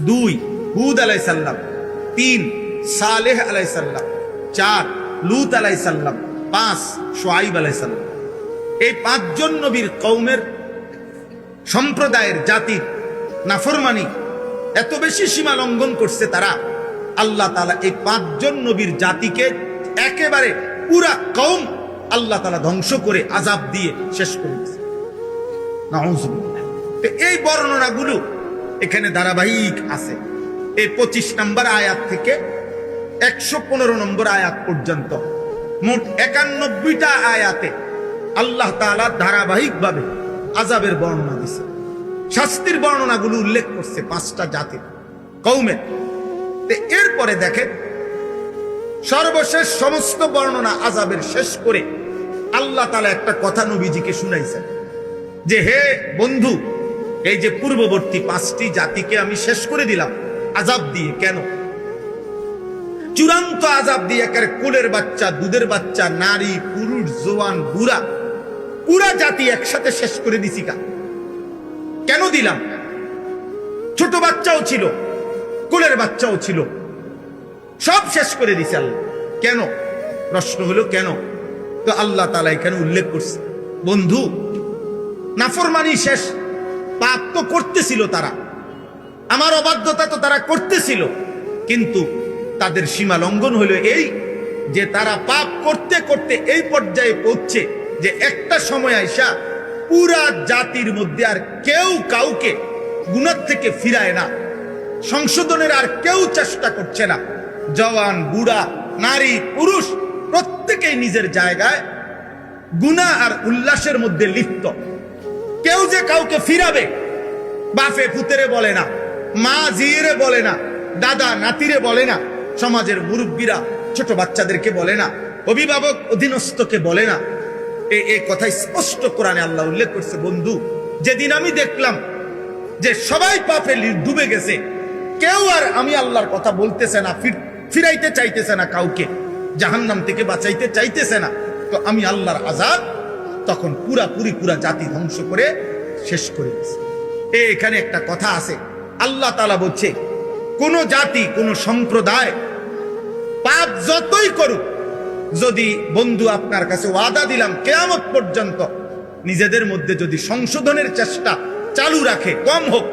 2 হুদ আলাইসাল্লাম, 3 সালেহ আলাইসাল্লাম, 4 লূত আলাইসাল্লাম, 5 শুআইব আলাইসাল্লাম। এই 5 জন নবীর কওমের সম্প্রদায়ের জাতির নাফরমানি এত বেশি সীমা লঙ্ঘন করছে তারা, আল্লাহ তাআলা এই 5 জন নবীর জাতিকে একেবারে পুরা কওম আল্লাহ তাআলা ধ্বংস করে আযাব দিয়ে শেষ করে দিয়েছে। নাউযুবিল্লাহ। তো এই বর্ণনাগুলো এখানে ধারাবাহিক আছে। এই 25 নম্বর আয়াত থেকে 115 নম্বর আয়াত পর্যন্ত মোট 91টা আয়াতে আল্লাহ তাআলা ধারাবাহিকভাবে আযাবের বর্ণনা দিয়েছে। শাস্তির বর্ণনাগুলো উল্লেখ করছে 5টা জাতির কওমের। তো এরপরে দেখেন সর্বশেষ সমস্ত বর্ণনা আযাবের শেষ করে আল্লাহ তাআলা একটা কথা নবীজিকে শুনাইছেন যে, হে বন্ধু, এই যে পূর্ববর্তী 5টি জাতিকে আমি শেষ করে দিলাম আযাব দিয়ে। কেন? চূড়ান্ত আযাব দিয়ে একেবারে কোলের বাচ্চা, দুধের বাচ্চা, নারী, পুরুষ, জওয়ান, বুড়া, পুরা জাতি একসাথে শেষ করে দিছি। কেন দিলাম? ছোট বাচ্চাও ছিল, কোলের বাচ্চাও ছিল, সব শেষ করে দিছে আল্লাহ। কেন? প্রশ্ন হলো কেন? তো আল্লাহ তাআলা এখানে উল্লেখ করছে, বন্ধু, নাফরমানি শেষ, পাপ তো করতেছিল তারা, আমার অবাধ্যতা তো তারা করতেছিল, কিন্তু তাদের সীমা লঙ্ঘন হলো এই যে তারা পাপ করতে করতে এই পর্যায়ে পৌঁছে যে একটা সময় আইসা পুরা জাতির মধ্যে আর কেউ কাউকে গুনাহ থেকে ফিরায় না, সংশোধনের আর কেউ চেষ্টা করছে না। জওয়ান, বুড়া, নারী, পুরুষ প্রত্যেকেই নিজের জায়গায় গুনাহ আর উল্লাসের মধ্যে লিপ্ত। কেউ যে কাউকে ফিরাবে, বাপে পুতেরে বলে না, মা জিরে বলে না, দাদা নাতিরে বলে না, সমাজের মুরব্বীরা ছোট বাচ্চাদেরকে বলে না, অভিভাবক অধীনস্থকে বলে না। এই কথাই স্পষ্ট কোরআনে আল্লাহ উল্লেখ করছে, বন্ধু, যেদিন আমি দেখলাম যে সবাই পাপে ডুবে গেছে, কেউ আর আমি আল্লাহর কথা বলতেছে না, ফিরাইতে চাইতেছে না, কাউকে জাহান্নাম থেকে বাঁচাইতে চাইতেছে না, তো আমি আল্লাহর আযাব তখন পুরা জাতি ধ্বংস করে শেষ করে দিয়েছে। এখানে একটা কথা আছে, আল্লাহ তাআলা বলছে, কোন জাতি, কোন সম্প্রদায় পাপ যতই করুক, যদি বন্ধু আপনার কাছে ওয়াদা দিলাম কিয়ামত পর্যন্ত নিজেদের মধ্যে যদি সংশোধনের চেষ্টা চালু রাখে, কম হোক,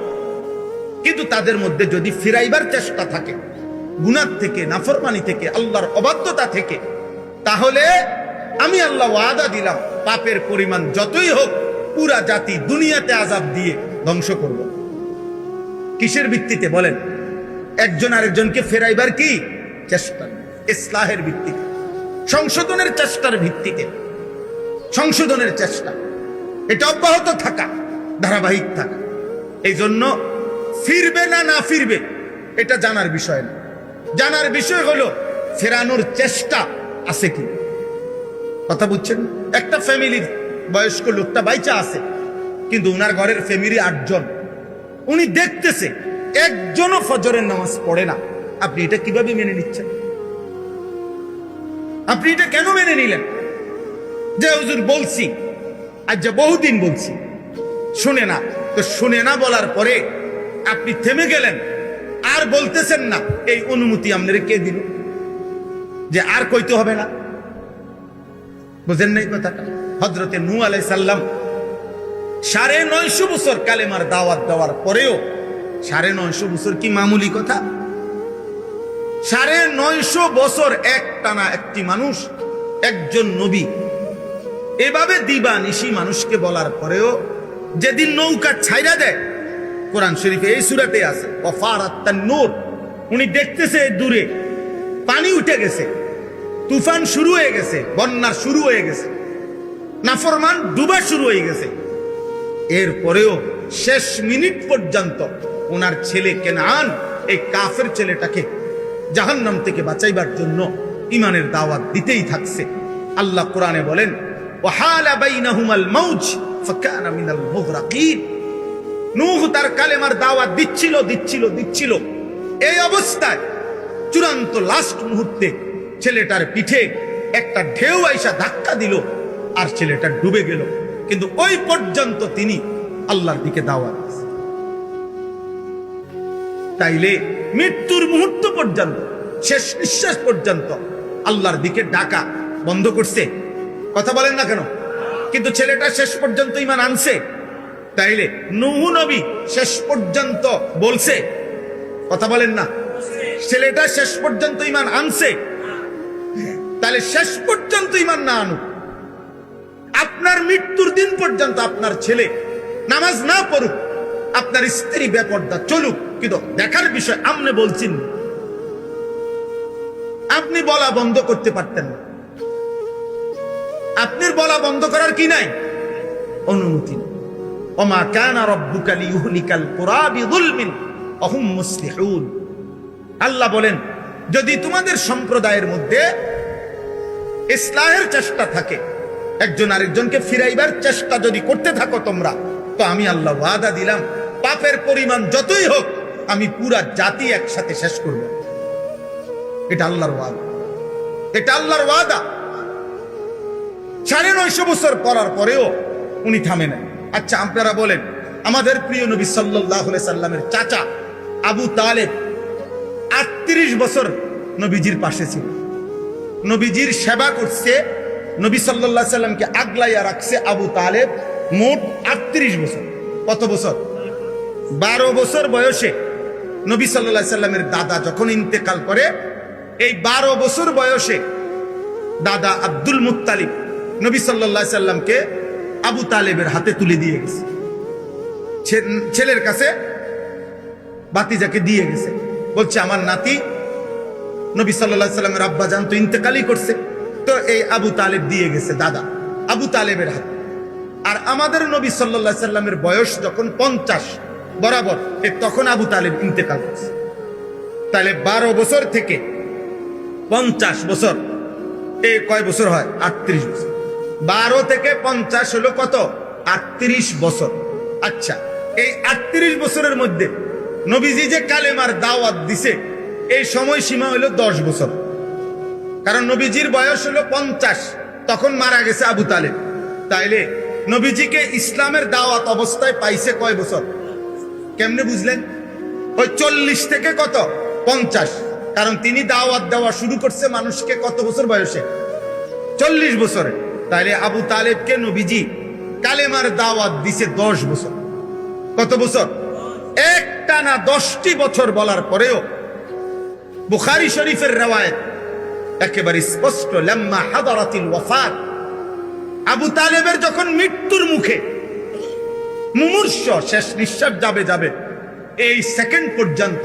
কিন্তু তাদের মধ্যে যদি ফিরাইবার চেষ্টা থাকে গুনাহ থেকে, নাফরমানি থেকে, আল্লাহর অবাধ্যতা থেকে, তাহলে আমি আল্লাহ ওয়াদা দিলাম পাপের পরিমাণ যতই হোক পুরা জাতি দুনিয়াতে আযাব দিয়ে ধ্বংস করব। কিসের ভিত্তিতে বলেন? একজন আরেকজনকে ফেরাইবার কি চেষ্টা, ইসলাহের ভিত্তিতে, সংশোধনের চেষ্টার ভিত্তিতে, সংশোধনের চেষ্টা এটা অব্যাহত থাকা, ধারাবাহিক থাকা। এই জন্য ফিরবে না না ফিরবে এটা জানার বিষয় না, জানার বিষয় হলো ফেরানোর চেষ্টা আছে কি। কথা বুঝছেন? একটা ফ্যামিলির বয়স্ক লোকটা বাইচা আছে, কিন্তু উনার ঘরের ফ্যামিলি 8 জন, উনি দেখতেছে একজনও ফজরের নামাজ পড়ে না। আপনি এটা কিভাবে মেনে নিচ্ছেন? আপনি এটা কেন মেনে নিলেন? যে হুজুর বলছি, আজ যে বহুদিন বলছি, শুনে না, তো শুনে না বলার পরে আপনি থেমে গেলেন, আর বলতেছেন না, এই অনুমতি আপনার কে দিল যে আর কইতে হবে না? বুঝেন নাই কথাটা? হযরতে নূহ আলাইহিস সালাম 950 বছর কালেমার দাওয়াত দেওয়ার পরেও, 950 বছর কি মামুলি কথা? 950 বছর একটানা একটি মানুষ, একজন নবী এভাবে দিবা নিশি মানুষকে বলার পরেও যেদিন নৌকা ছাইরা দেয়, কোরআন শরীফে এই সূরাতে আছে, ওয়াফারাত তান্নুর, উনি দেখতেছে দূরে পানি উঠে গেছে, তুফান শুরু হয়ে গেছে, বন্যা শুরু হয়ে গেছে, নাফরমান ডুবা শুরু হয়ে গেছে, এরপরেও শেষ মিনিট পর্যন্ত ওনার ছেলে কেনান, এই কাফের ছেলেটাকে জাহান্নাম থেকে বাঁচাইবার জন্য ইমানের দাওয়াত দিতেই থাকছে। আল্লাহ কোরআনে বলেন, ওয়াহালা বাইনাহুমাল মাউজ ফাকানা মিনাল মুগরাকিন। নূহ তার কালেমার দাওয়াত দিচ্ছিল, এই অবস্থায় চূড়ান্ত লাস্ট মুহূর্তে ছেলেটার পিঠে একটা ঢেউ আইসা ধাক্কা দিল, আর ছেলেটা ডুবে গেল, কিন্তু ওই পর্যন্ত তিনি আল্লাহর দিকে দাওয়াত দিয়েছেন। তাইলে মৃত্যুর মুহূর্ত পর্যন্ত, শেষ নিঃশ্বাস পর্যন্ত আল্লাহর দিকে ডাকা বন্ধ করছে? কথা বলেন না কেন? কিন্তু ছেলেটা শেষ পর্যন্ত ঈমান আনছে। তাইলে নূহ নবী শেষ পর্যন্ত বলছে? কথা বলেন না? ছেলেটা শেষ পর্যন্ত ঈমান আনছে। তাহলে শেষ পর্যন্ত ঈমান না আনুক, আপনার মৃত্যুর দিন পর্যন্ত আপনার ছেলে নামাজ না পড়ুক, আপনার স্ত্রী বেপরদা চলুক, কিন্তু দেখার বিষয় আপনি বলছেন, আপনি বলা বন্ধ করতে পারতেন না। আপনার বলা বন্ধ করার কি নাই? অনুমতি নেই। ওমা কানা রাব্বুকা লিইহলিকাল কুরা বিযুলমিন ওয়া হুম মুসলিহুন। আল্লাহ বলেন, যদি তোমাদের সম্প্রদায়ের মধ্যে ইসলাহের চেষ্টা থাকে, একজন আরেকজনকে ফিরাইবার চেষ্টা যদি করতে থাকো তোমরা, তো আমি আল্লাহ ওয়াদা দিলাম, পাপের পরিমাণ যতই হোক আমি পুরা জাতি একসাথে শেষ করব। এটা আল্লাহর ওয়াদা, এটা আল্লাহর ওয়াদা। 950 বছর পড়ার পরেও উনি থামে নাই। আচ্ছা, আপনারা বলেন, আমাদের প্রিয় নবী সাল্লাল্লাহু আলাইহি সাল্লামের চাচা আবু তালেব 38 বছর নবীজির পাশে ছিল, নবীজির সেবা করছে, নবী সাল্লাল্লাহু আলাইহি সাল্লামকে আগলাইয়া রাখছে আবু তালেব মোট 38 বছর। কত বছর? 12 বছর বয়সে নবী সাল্লাল্লাহু আলাইহি সাল্লামের দাদা যখন ইন্তেকাল করে, এই 12 বছর বয়সে দাদা আব্দুল মুত্তালিব নবী সাল্লাল্লাহু আলাইহি সাল্লামকে আবু তালেবের হাতে তুলে দিয়ে গেছে, ছেলের কাছে ভাতিজাকে দিয়ে গেছে, বলছে আমার নাতি নবী সাল্লাল্লাহু আলাইহি সাল্লামের আব্বা জান তো ইন্তেকালই করছে, তো এই আবু তালেব দিয়ে গেছে দাদা আবু তালেবের হাতে। আর আমাদের নবী সাল্লাল্লাহু আলাইহি সাল্লামের বয়স যখন 50 বরাবর, তখন আবু তালেব ইন্তেকাল করছে। তাহলে 12 বছর থেকে 50 বছর, এই কয় বছর হয়? 38 বছর। 12 থেকে 50 হলো কত? 38 বছর। আচ্ছা, এই 38 বছরের মধ্যে নবীজি যে কালেমার দাওয়াত দিছে, এই সময় সীমা হলো 10 বছর। কারণ নবীজির বয়স হলো 50, তখন মারা গেছে আবু তালেব। তাইলে নবীজিকে ইসলামের দাওয়াত অবস্থায় পাইছে কয় বছর? কেমনে বুঝলেন? ওই 40 থেকে কত? 50। কারণ তিনি দাওয়াত দেওয়া শুরু করছে মানুষকে কত বছর বয়সে? 40 বছরে। তাইলে আবু তালেবকে নবীজি কালেমার দাওয়াত দিছে 10 বছর। কত বছর? একটানা 10টি বছর বলার পরেও বুখারী শরীফের রওয়ায়াত একেবারে স্পষ্ট, লাম্মা হাদারাতিল ওয়াফাত, আবু তালেবের যখন মৃত্যুর মুখে, মুমূর্ষ, শেষ নিঃশ্বাস যাবে, এই সেকেন্ড পর্যন্ত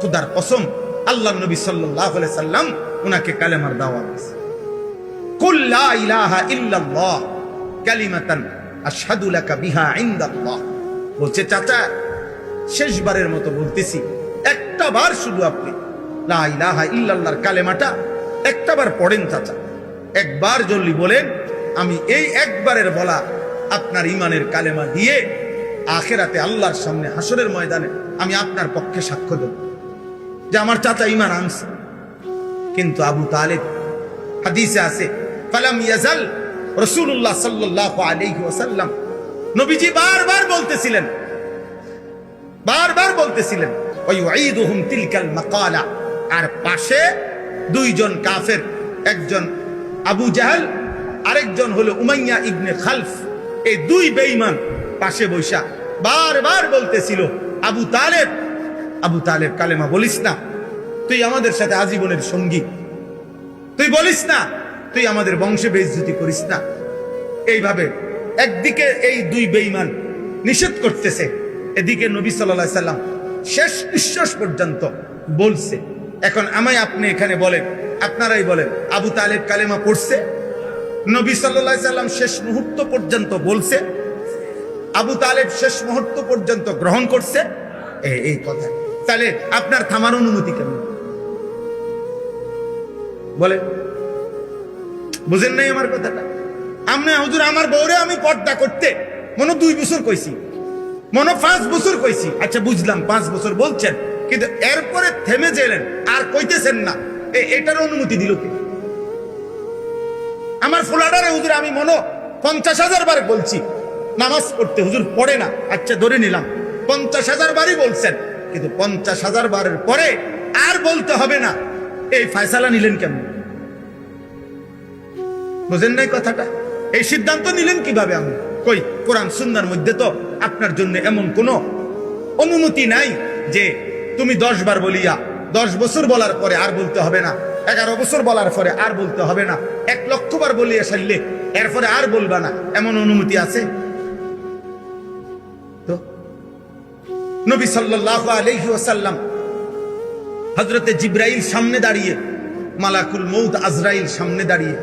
খোদার কসম আল্লাহর নবী সাল্লাল্লাহু আলাইহি সাল্লাম উনাকে কালেমার দাওয়াত দিয়েছে। কুল লা ইলাহা ইল্লাল্লাহ কালিমাতান আশহাদু লাকা বিহা ইনদাল্লাহ। বলছে, চাচা শেষবারের মতো বলতেছি, একটা বার শুধু আপনি লা ইলাহা ইল্লাল্লাহর কালেমাটা একটাবার পড়েন চাচা, একবার জলদি বলেন, আমি এই একবারের বলা আপনার ইমানের কালেমা দিয়ে আখিরাতে আল্লাহর সামনে হাসরের ময়দানে আমি আপনার পক্ষে সাক্ষ্য দেব যে আমার চাচা ঈমান আনছে। কিন্তু আবু তালেব, হাদিসে আছে, ফালাম ইয়াজাল রাসূলুল্লাহ সাল্লাল্লাহু আলাইহি ওয়াসাল্লাম, নবীজি বারবার বলতেছিলেন ওয়ায়ুঈদুহুম তিলকাল মাকালা। আর পাশে দুইজন কাফের, একজন আবু জাহল, আরেকজন হলো উমাইয়া ইবনে খালফ, এই দুই বেঈমান পাশে বৈশা বারবার বলতেছিল, আবু তালেব কালেমা বলিস না, তুই আমাদের সাথে আজীবনের সঙ্গী, তুই বলিস না, তুই আমাদের বংশে বেইজ্জতি করিস না। এইভাবে একদিকে এই দুই বেঈমান নিষেধ করতেছে, এদিকে নবী সাল্লাল্লাহু আলাইহি সাল্লাম শেষ নিঃশ্বাস পর্যন্ত বলছে। এখন আমায় আপনি এখানে বলেন, আপনারাই বলেন, আবু তালেব কালেমা পড়ছে? নবী সাল্লাল্লাহু আলাইহি সাল্লাম শেষ মুহূর্ত পর্যন্ত বলছে? আবু তালেব শেষ মুহূর্ত পর্যন্ত গ্রহণ করছে? এই কথা। তাহলে আপনার থামার অনুমতি কেন? বলে বুঝেন নাই আমার কথাটা? আমনে হুজুর আমার বউরে আমি পর্দা করতে মনে 2 বছর কইছি, মনে 5 বছর কইছি। আচ্ছা বুঝলাম 5 বছর বলছেন, কিন্তু এরপরে থেমে গেলেন আর কইতেছেন না, এটার অনুমতি দিল কে? আমার ফুলাডারে হুজুর আমি মনে 50,000 বার বলছি নামাজ পড়তে, হুজুর পড়ে না। আচ্ছা ধরে নিলাম 50,000 বারই বলছেন, কিন্তু 50,000 বারের পরে আর বলতে হবে না, এই ফয়সালা নিলেন কেমন? বুঝেন নাই কথাটা? এই সিদ্ধান্ত নিলেন কিভাবে? আমি কই কোরআন সুন্নাহর মধ্যে তো আপনার জন্য এমন কোনো অনুমতি নাই যে তুমি 10 বার বলিয়া 10 বছর বলার পরে আর বলতে হবে না, 11 বছর বলার পরে আর বলতে হবে না, 1 লক্ষ বার বলিয়া সারলে এরপরে আর বলবা না, এমন অনুমতি আছে? তো নবী সাল্লাল্লাহু আলাইহি ওয়াসাল্লাম হযরতে জিবরাইল সামনে দাঁড়িয়ে, মালাকুল মউত আজরাইল সামনে দাঁড়িয়ে,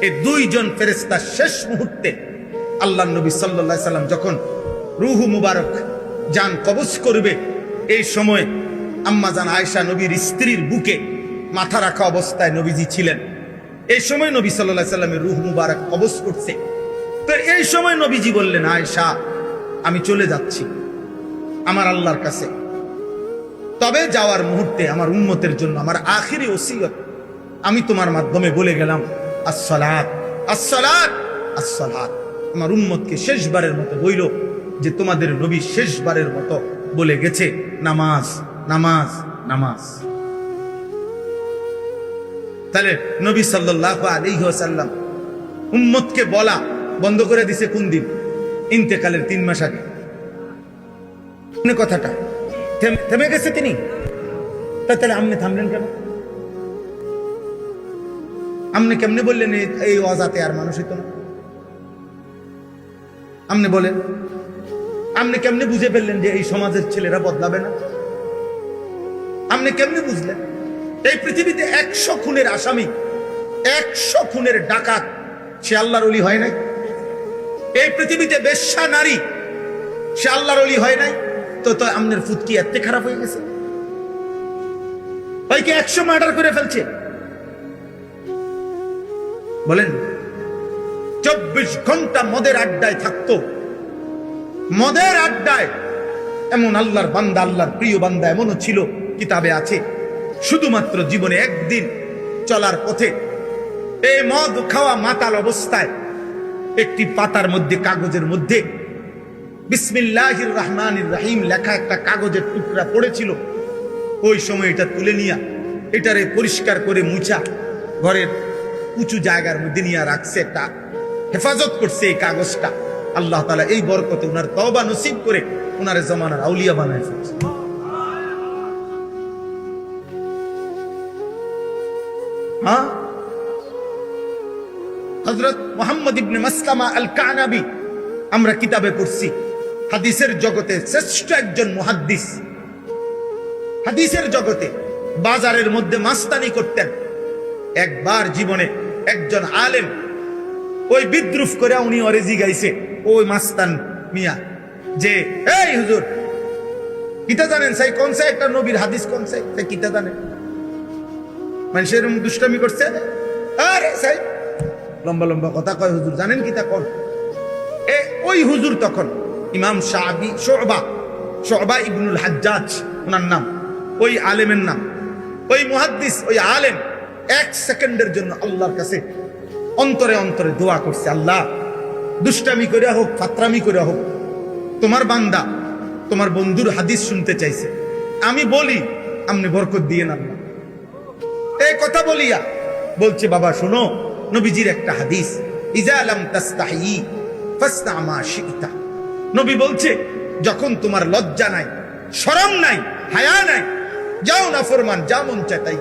এই দুইজন ফেরেশতা শেষ মুহূর্তে আল্লাহর নবী সাল্লাল্লাহু আলাইহি সাল্লাম যখন রূহ মুবারক জান কবজ করবে, এই সময় আম্মা জান আয়েশা নবীর স্ত্রীর বুকে মাথা রাখা অবস্থায় নবীজি ছিলেন। এই সময় নবী সাল্লাল্লাহু আলাইহি সাল্লামের রূহ মুবারক কবজ করছে। তো এই সময় নবীজি বললেন, আয়েশা আমি চলে যাচ্ছি আমার আল্লাহর কাছে, তবে যাওয়ার মুহূর্তে আমার উম্মতের জন্য আমার আখিরি ওসিয়ত আমি তোমার মাধ্যমে বলে গেলাম, আসসালাত আসসালাত আসসালাত। আমার উম্মতকে শেষবারের মতো বইল যে তোমাদের নবী শেষবারের মতো বলে গেছে, নামাজ নামাজ নামাজ। তাহলে নবী সাল্লাল্লাহু আলাইহি ওয়াসাল্লাম উম্মতকে বলা বন্ধ করে দিছে কোন দিন? ইন্তেকালের 3 মাস আগে। কথাটা থেমে গেছে তিনি, তাহলে আপনি থামলেন কেন? আপনি কেমনে বললেন এই অজাতে আর মানুষ হইতো না? আপনি বলেন, আপনি কেমনে বুঝে ফেললেন যে এই সমাজের ছেলেরা বদলাবে না? আপনি কেমনে বুঝলেন? এই পৃথিবীতে 100 খুনের আসামি, 100 খুনের ডাকাত, সে আল্লাহর ওলি হয় নাই? এই পৃথিবীতে বেশ্যা নারী, সে আল্লাহর ওলি হয় নাই? তো আপনার ফুটকি এত খারাপ হয়ে গেছে? ভাইকে 100 মার্ডার করে ফেলছে, বলেন 24 ঘন্টা মদের আড্ডায় থাকতো। মদের আড্ডায় এমন আল্লাহর বান্দা, আল্লাহর প্রিয় বান্দা এমনও ছিল, কিতাবে আছে, শুধুমাত্র জীবনে একদিন চলার পথে এই মদ খাওয়া মাতাল অবস্থায় একটি পাতার মধ্যে, কাগজের মধ্যে বিসমিল্লাহির রহমানির রহিম লেখা একটা কাগজের টুকরা পড়েছিল। ওই সময় এটা তুলে নিয়া এটারে পরিষ্কার করে মুছা ঘরের উঁচু জায়গার মধ্যে নিয়ে রাখছে, একটা হেফাজত করছে এই কাগজটা। আল্লাহ তাআলা এই বরকতে উনার তওবা নসিব করে উনার জামানার আউলিয়া বানায় ফেলছে। হ্যাঁ, হযরত মুহাম্মদ ইবনে মাসলামা আল কানাবী আমরা কিতাবে পড়ছি, হাদিসের জগতে শ্রেষ্ঠ একজন মুহাদ্দিস। হাদিসের জগতে বাজারের মধ্যে মাস্তানি করতেন। একবার জীবনে একজন আলেম ওই বিদ্রুপ করে উনি অরেজি গাইছে, ওই মাস্তান মিয়া, যে এই হুজুর কিতা জানেন সাই কোন সে একটা নবীর হাদিস কোন সে কিতা জানেন? মানুষের দুষ্টামি করছে, আরে সাই লম্বা লম্বা কথা কয়, হুজুর জানেন কিতা কোন? ওই হুজুর তখন ইমাম শুবা ইবনুল হাজ্জাজ ওনার নাম, ওই আলেমের নাম, ওই মুহাদ্দিস, ওই আলেম 1 সেকেন্ডের জন্য আল্লাহর কাছে অন্তরে অন্তরে দোয়া করছে, আল্লাহ দুষ্টামি করে হোক, ফাতরামি করে হোক, তোমার বান্দা তোমার বন্ধুর হাদিস শুনতে চাইছে, আমি বলি আপনি বরকত দিয়ে না। এই কথা বলিয়া বলছে, বাবা শোনো নবীজির একটা হাদিস, ইজা লাম তাস্তাহি ফাসনা মা শিতা। নবী বলছে, যখন তোমার লজ্জা নাই, শরম নাই, হায়া নাই, যাও না ফরমান, যা মন চায় তাই।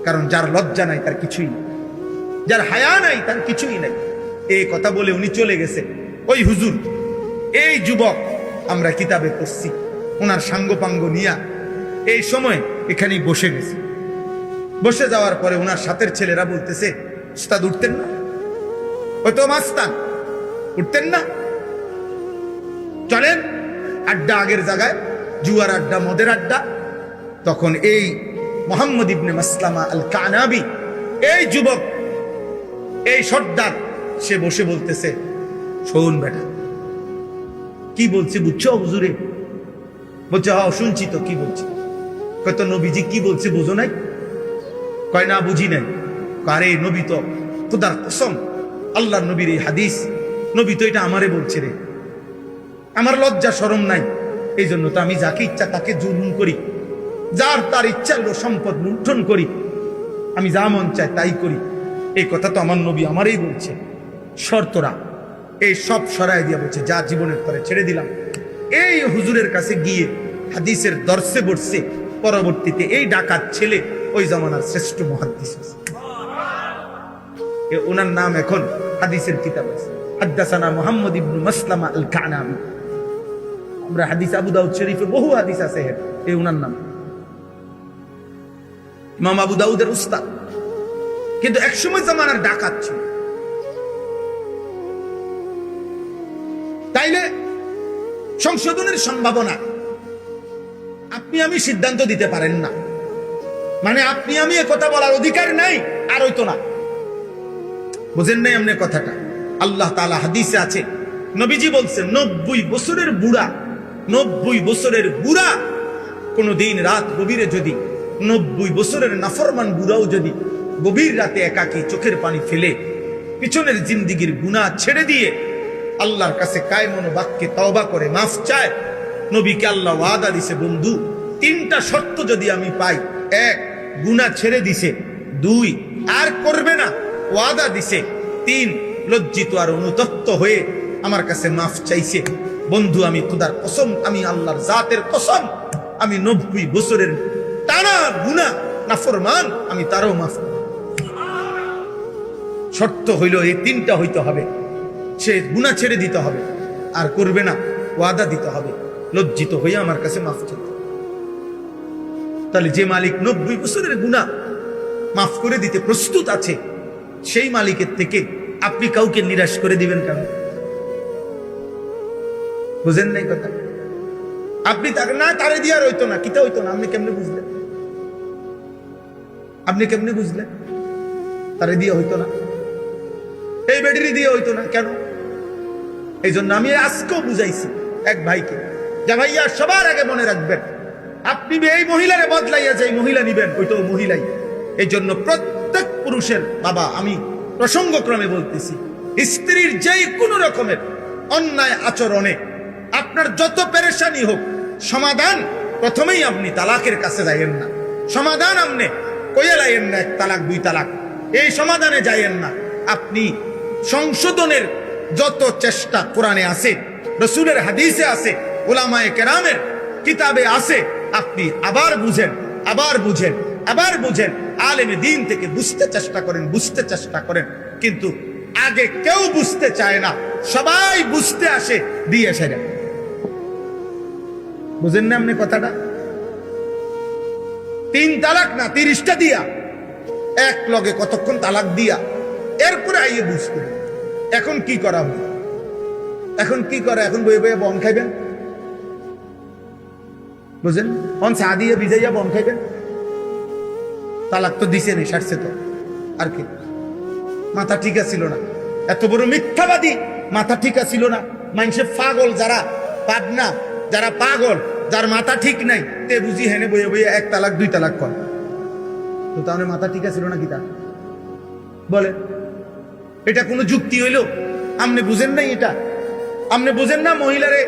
কারণ যার লজ্জা নাই তার কিছুই নেই, যার হায়া নাই তার কিছুই নাই। এই কথা বলে উনি চলে গেছে। ওই হুজুর, এই যুবক আমরা কিতাবে পড়ছি, ওনার সাঙ্গপাঙ্গ নিয়া এই সময় এখানেই বসে গেছে। বসে যাওয়ার পরে ওনার সাথের ছেলেরা বলতেছে, উস্তাদ উঠতেন না? হয়তো মাস্তান, উঠতেন না? চলেন আড্ডা আগের জায়গায়, জুয়ার আড্ডা, মদের আড্ডা। তখন এই মুহাম্মদ ইবনে মাসলামা আল কানাবী, এই যুবক, এই সর্দার, সে বসে বলতেছে, শোন বেটা, কি বলছি বুঝছো হুজুরে? বলছে, হ্যাঁ শুনছি তো, কি বলছি? কয় তো নবীজি কি বলছে বুঝো নাই? কয় না বুঝি নাই। আরে নবী তো খোদার কসম, আল্লাহর নবীর এই হাদিস, নবী তো এটা আমারে বলছে রে, আমার লজ্জা শরম নাই, এই জন্য তো আমি যাকে ইচ্ছা তাকে জুলুম করি, যার তার ইচ্ছার সম্পদ লুণ্ঠন করি, আমি যা মন চাই তাই করি। এই কথা তো আমার নবী আমারই বলছে। শর্তরা এই সব সরাই দিয়ে বলছে যা জীবনের পরে ছেড়ে দিলাম। এই হুজুরের কাছে গিয়ে হাদিসের দর্শে বসছে। পরবর্তীতে এই ডাকাত ছেলে ওই জামানার শ্রেষ্ঠ মুহাদ্দিস, ওনার নাম এখন হাদিসের কিতাব আছে, হাদ্দাসানা মুহাম্মদ ইবনে মাসলামা আল কানাবি। আমরা হাদিস আবু দাউদ শরীফে বহু হাদিস আছে, এই ওনার নাম ইমাম আবু দাউদের উস্তাদ। কিন্তু একসময় জামানার ডাকাত ছিল। তাইলে সংশোধনের সম্ভাবনা আপনি আমি সিদ্ধান্ত দিতে পারেন না, মানে আপনি আমি এ কথা বলার অধিকার নাই, আর হইতো না। বুঝেন নাই এমনি কথাটা? আল্লাহ তাআলা হাদিসে আছে, নবীজি বলছেন 90 বছরের বুড়া, 90 বছরের বুড়া কোনদিন রাত গভীরে যদি 90 বছরের নাফরমান বুড়াও যদি গভীর রাতে একাকী চোখের পানি ফেলে পিছনের জিন্দিগির গুনাহ ছেড়ে দিয়ে আল্লাহর কাছে কায়মন বাক্যে তওবা করে মাফ চায়, নবীকে আল্লাহ ওয়াদা দিছে, বন্ধু 3টা শর্ত যদি আমি পাই, 1 গুনাহ ছেড়ে দিছে, 2 আর করবে না ওয়াদা দিছে, 3 লজ্জিত আর অনুতপ্ত হয়ে আমার কাছে মাফ চাইছে। বন্ধু আমি খোদার কসম, আমি আল্লাহর জাতের কসম, আমি 90 বছরের টানা গুনাহ নাফরমান আমি তারও মাফ করব। শর্ত হইল এই 3টা হইতে হবে, সে গুনাহ ছেড়ে দিতে হবে, আর করবে না, ওয়াদা দিতে হবে, লজ্জিত হয়ে আমার কাছে মাফ চাইতে। তাহলে যে মালিক 90 বছরের গুনাহ মাফ করে দিতে প্রস্তুত আছে, সেই মালিকের থেকে আপনি কাউকে নিরাশ করে দিবেন কেন? বুঝেন নাই কথা? আপনি তাকে না তারে দিয়ে হইতো না, কিতা হইতো না, আপনি কেমনে বুঝলেন? আপনি কেমনে বুঝলেন তারে দিয়ে হইতো না? এই ব্যাটারি দিয়ে হইতো না কেন? এই জন্য আমি আজকেও বুঝাইছি এক ভাইকে, যে ভাইয়া সবার আগে মনে রাখবেন, আপনি এই মহিলারে বদলাইয়া যে মহিলা নিবেন ওইটাও মহিলাই। এই জন্য প্রত্যেক পুরুষের বাবা, আমি প্রসঙ্গক্রমে বলতেছি, স্ত্রীর যেই কোন রকমের অন্যায় আচরণে আপনার যত পেরেশানি হোক, সমাধান প্রথমেই আপনি তালাকের কাছে যাইয়েন না। সমাধান আপনি কইয়া লাইয়েন না 1 তালাক 2 তালাক, এই সমাধানে যাইয়েন না। আপনি সংশোধনের যত চেষ্টা কোরআনে আছে, রাসূলের হাদিসে আছে, উলামায়ে কেরামের কিতাবে আছে, আপনি আবার বুঝেন, আবার বুঝেন, আবার বুঝেন, আলেমে দ্বীন থেকে বুঝতে চেষ্টা করেন, বুঝতে চেষ্টা করেন। কিন্তু আগে কেউ বুঝতে চায় না, সবাই বুঝতে আসে দিয়ে সেরে। বুঝেন না আপনি কথাটা? 3 তালাক না 30টা দিয়া, এক লগে কতক্ষণ তালাক দিয়া, এরপরে আইয়ে বুঝতে। এখন কি করা হবে? এখন কি করে? এখন বই বইয়ে বন খাইবেন, বুঝেন? অন চা দিয়ে ভিজাইয়া বন খাইবেন। তালাক তো দিছে নি, সারছে তো, আর কি? মাথা ঠিক ছিল না, এত বড় মিথ্যাবাদী, মাথা ঠিক ছিল না। মানুষে পাগল যারা, পাবনা যারা পাগল, যার মাথা ঠিক নাই, তে বুঝি হেনে বইয়ে বইয়ে 1 তালাক 2 তালাক কর। তো তাহলে মাথা ঠিক ছিল না কি তা বলে? এটা কোনো যুক্তি হইল? আপনি বুঝেন নাই এটা? আপনি বুঝেন না মহিলারে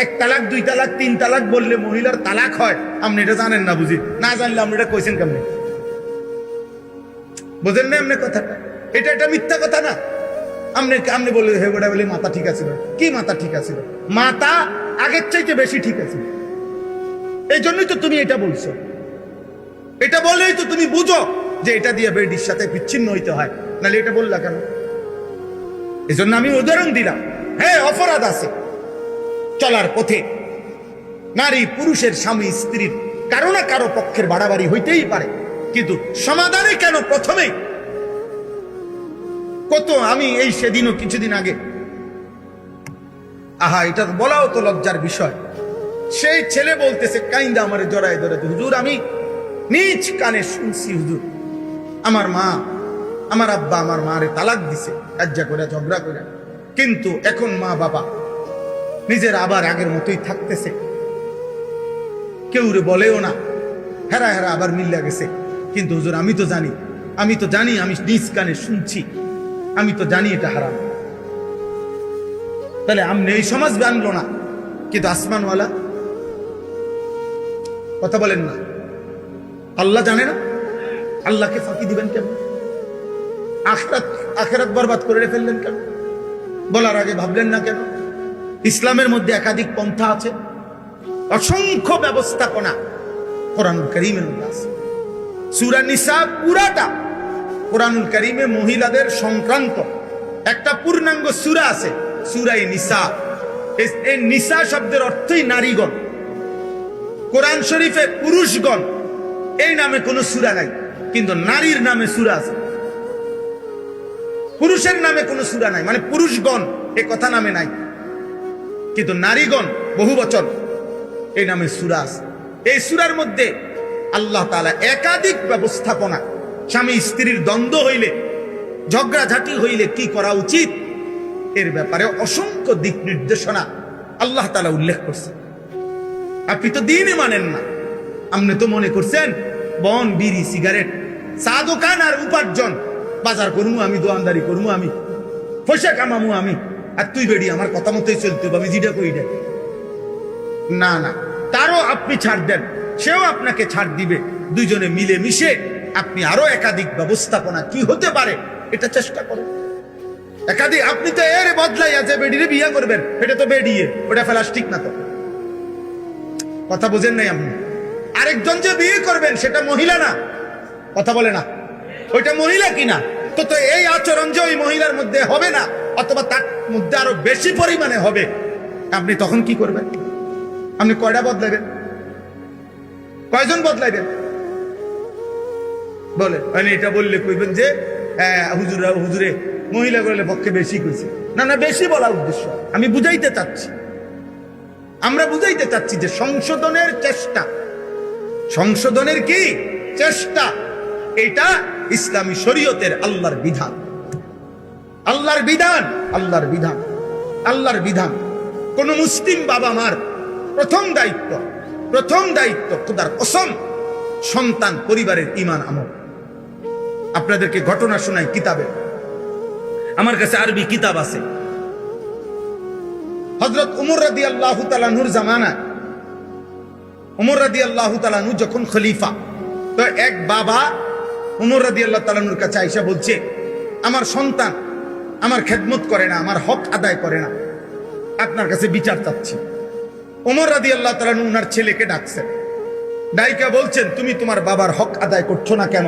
1 তালাক 2 তালাক 3 তালাক বললে মহিলার তালাক হয়? আপনি এটা জানেন না, বুঝি না জানলে আপনি এটা কইছেন কেমনে? বুঝেন না আপনি কথাটা? এটা একটা মিথ্যা কথা না? আপনি বলে হে গোটা বলে মাথা ঠিক আছে। কি মাথা ঠিক আছে? মাথা আগের চাইতে বেশি ঠিক আছে। এই জন্যই তো তুমি এটা বলছো, এটা বললেই তো তুমি বুঝো যে এটা দিয়ে বেডির সাথে বিচ্ছিন্ন হইতে হয়, নাহলে এটা বললা কেন? এই জন্য আমি উদাহরণ দিলাম। হ্যাঁ, অপরাধ আছে চলার পথে, নারী পুরুষের, স্বামী স্ত্রীর কারো না কারো পক্ষের বাড়াবাড়ি হইতেই পারে, কিন্তু সমাধানে কেন প্রথমেই? কত আমি এই সেদিনও কিছুদিন আগে, আহা এটা বলাও তো লজ্জার বিষয়, সেই ছেলে বলতেছে কাইন্দা আমারে জড়ায় ধরে, হুজুর আমি নিজ কানে শুনছি, হুজুর আমার মা, আমার আব্বা আমার মারে তালাক দিছে, লজ্জা করে ঝগড়া করে, কিন্তু এখন মা বাবা নিজের আবার আগের মতোই থাকতেছে, কেউ রে বলেও না, হেরা হেরা আবার মিল্লা গেছে। কিন্তু হুজুর আমি তো জানি, আমি নিজ কানে শুনছি, আমি তো জানি এটা হারাম। তাহলে আমনে এই সমাজ আনলো না, কিন্তু আসমানওয়ালা কথা বলেন না। আল্লাহ জানে না? আল্লাহকে ফাঁকি দিবেন কেন? আখিরাত বরবাদ করে ফেললেন কেন? বলার আগে ভাবলেন না কেন? ইসলামের মধ্যে একাধিক পন্থা আছে, অসংখ্য ব্যবস্থাপনা কোরআনুল কারীমের মধ্যে আছে। সূরা নিসা পুরাটা কোরআনুল কারীমে মহিলাদের সংক্রান্ত একটা পূর্ণাঙ্গ সূরা আছে, সূরা নিসা। এই নিসা শব্দের অর্থই নারীগণ। কোরআন শরীফে পুরুষগণ এই নামে কোনো সূরা নাই, কিন্তু নারীর নামে সূরা আছে। পুরুষের নামে কোনো সূরা নাই, মানে পুরুষগণ এই কথা নামে নাই, কিন্তু নারীগণ বহু বচন এই নামে সূরা আছে। এই সূরার মধ্যে আল্লাহ তাআলা একাধিক ব্যবস্থাপনা, স্বামী স্ত্রীর দ্বন্দ্ব হইলে, ঝগড়াঝাটি হইলে কি করা উচিত এর ব্যাপারে অসংখ্য দিক নির্দেশনা আল্লাহ তাআলা উল্লেখ করছে। আপনি তো দিনই মানেন না, আপনি তো মনে করছেন বন, বিড়ি, সিগারেট, চা দোকান আর উপার্জন, বাজার করবো আমি, দোয়ানদারি করবো আমি, পয়সা কামামু আমি, আর তুই বেড়ি আমার কথা মতোই চলতে হবে, আমি যেটা কই দেখ। না না, তারও আপনি ছাড় দেন, সেও আপনাকে ছাড় দিবে। দুইজনে মিলে মিশে আপনি আরো একাধিক ব্যবস্থাপনা কি হতে পারে এটা চেষ্টা করেন। একাধিক, আপনি তো এর বদলাই আছে বেডিরে বিয়ে করবেন, এটা তো বেডিয়ে, ওটা প্লাস্টিক না তো। কথা বোঝেন নাই আপনি? আরেকজন যে বিয়ে করবেন সেটা মহিলা না, কথা বলে না, ওইটা মহিলা কিনা, তো তো এই আচরণ যে ওই মহিলার মধ্যে হবে না, অথবা তার মধ্যে আরো বেশি পরিমাণে হবে, আপনি তখন কি করবেন? আপনি কয়টা বদলাবেন? কয়জন বদলাইবেন? বলে এটা বললে কইবেন যে হুজুরে মহিলা করলে পক্ষে বেশি কইছে। না না, বেশি বলা উদ্দেশ্য আমি বুঝাইতে চাচ্ছি, আমরা বুঝাইতে চাচ্ছি যে সংশোধনের চেষ্টা, সংশোধনের কি চেষ্টা, এটা ইসলামী শরীয়তের আল্লাহর বিধান। আল্লাহর বিধান, আল্লাহর বিধান, আল্লাহর বিধান। কোন মুসলিম বাবা মার প্রথম দায়িত্ব, প্রথম দায়িত্ব খোদার কসম, সন্তান পরিবারের ঈমান আমল। আপনাদেরকে ঘটনা শোনাই কিতাবে, আমার কাছে আরবি কিতাব আছে। হযরত উমর রাদিয়াল্লাহু তাআলা নূর জামানা, উমর রাদিয়াল্লাহু তাআলা নূর যখন খলিফা, তো এক বাবা উমর রাদিয়াল্লাহু তাআলা নূর কাছে আয়েশা বলছে, আমার সন্তান আমার খেদমত করে না, আমার হক আদায় করে না, আপনার কাছে বিচার চাচ্ছি। উমর রাদিয়াল্লাহু তাআলা নূর ওনার ছেলেকে ডাকছেন, ডাইকা বলছেন, তুমি তোমার বাবার হক আদায় করছো না কেন?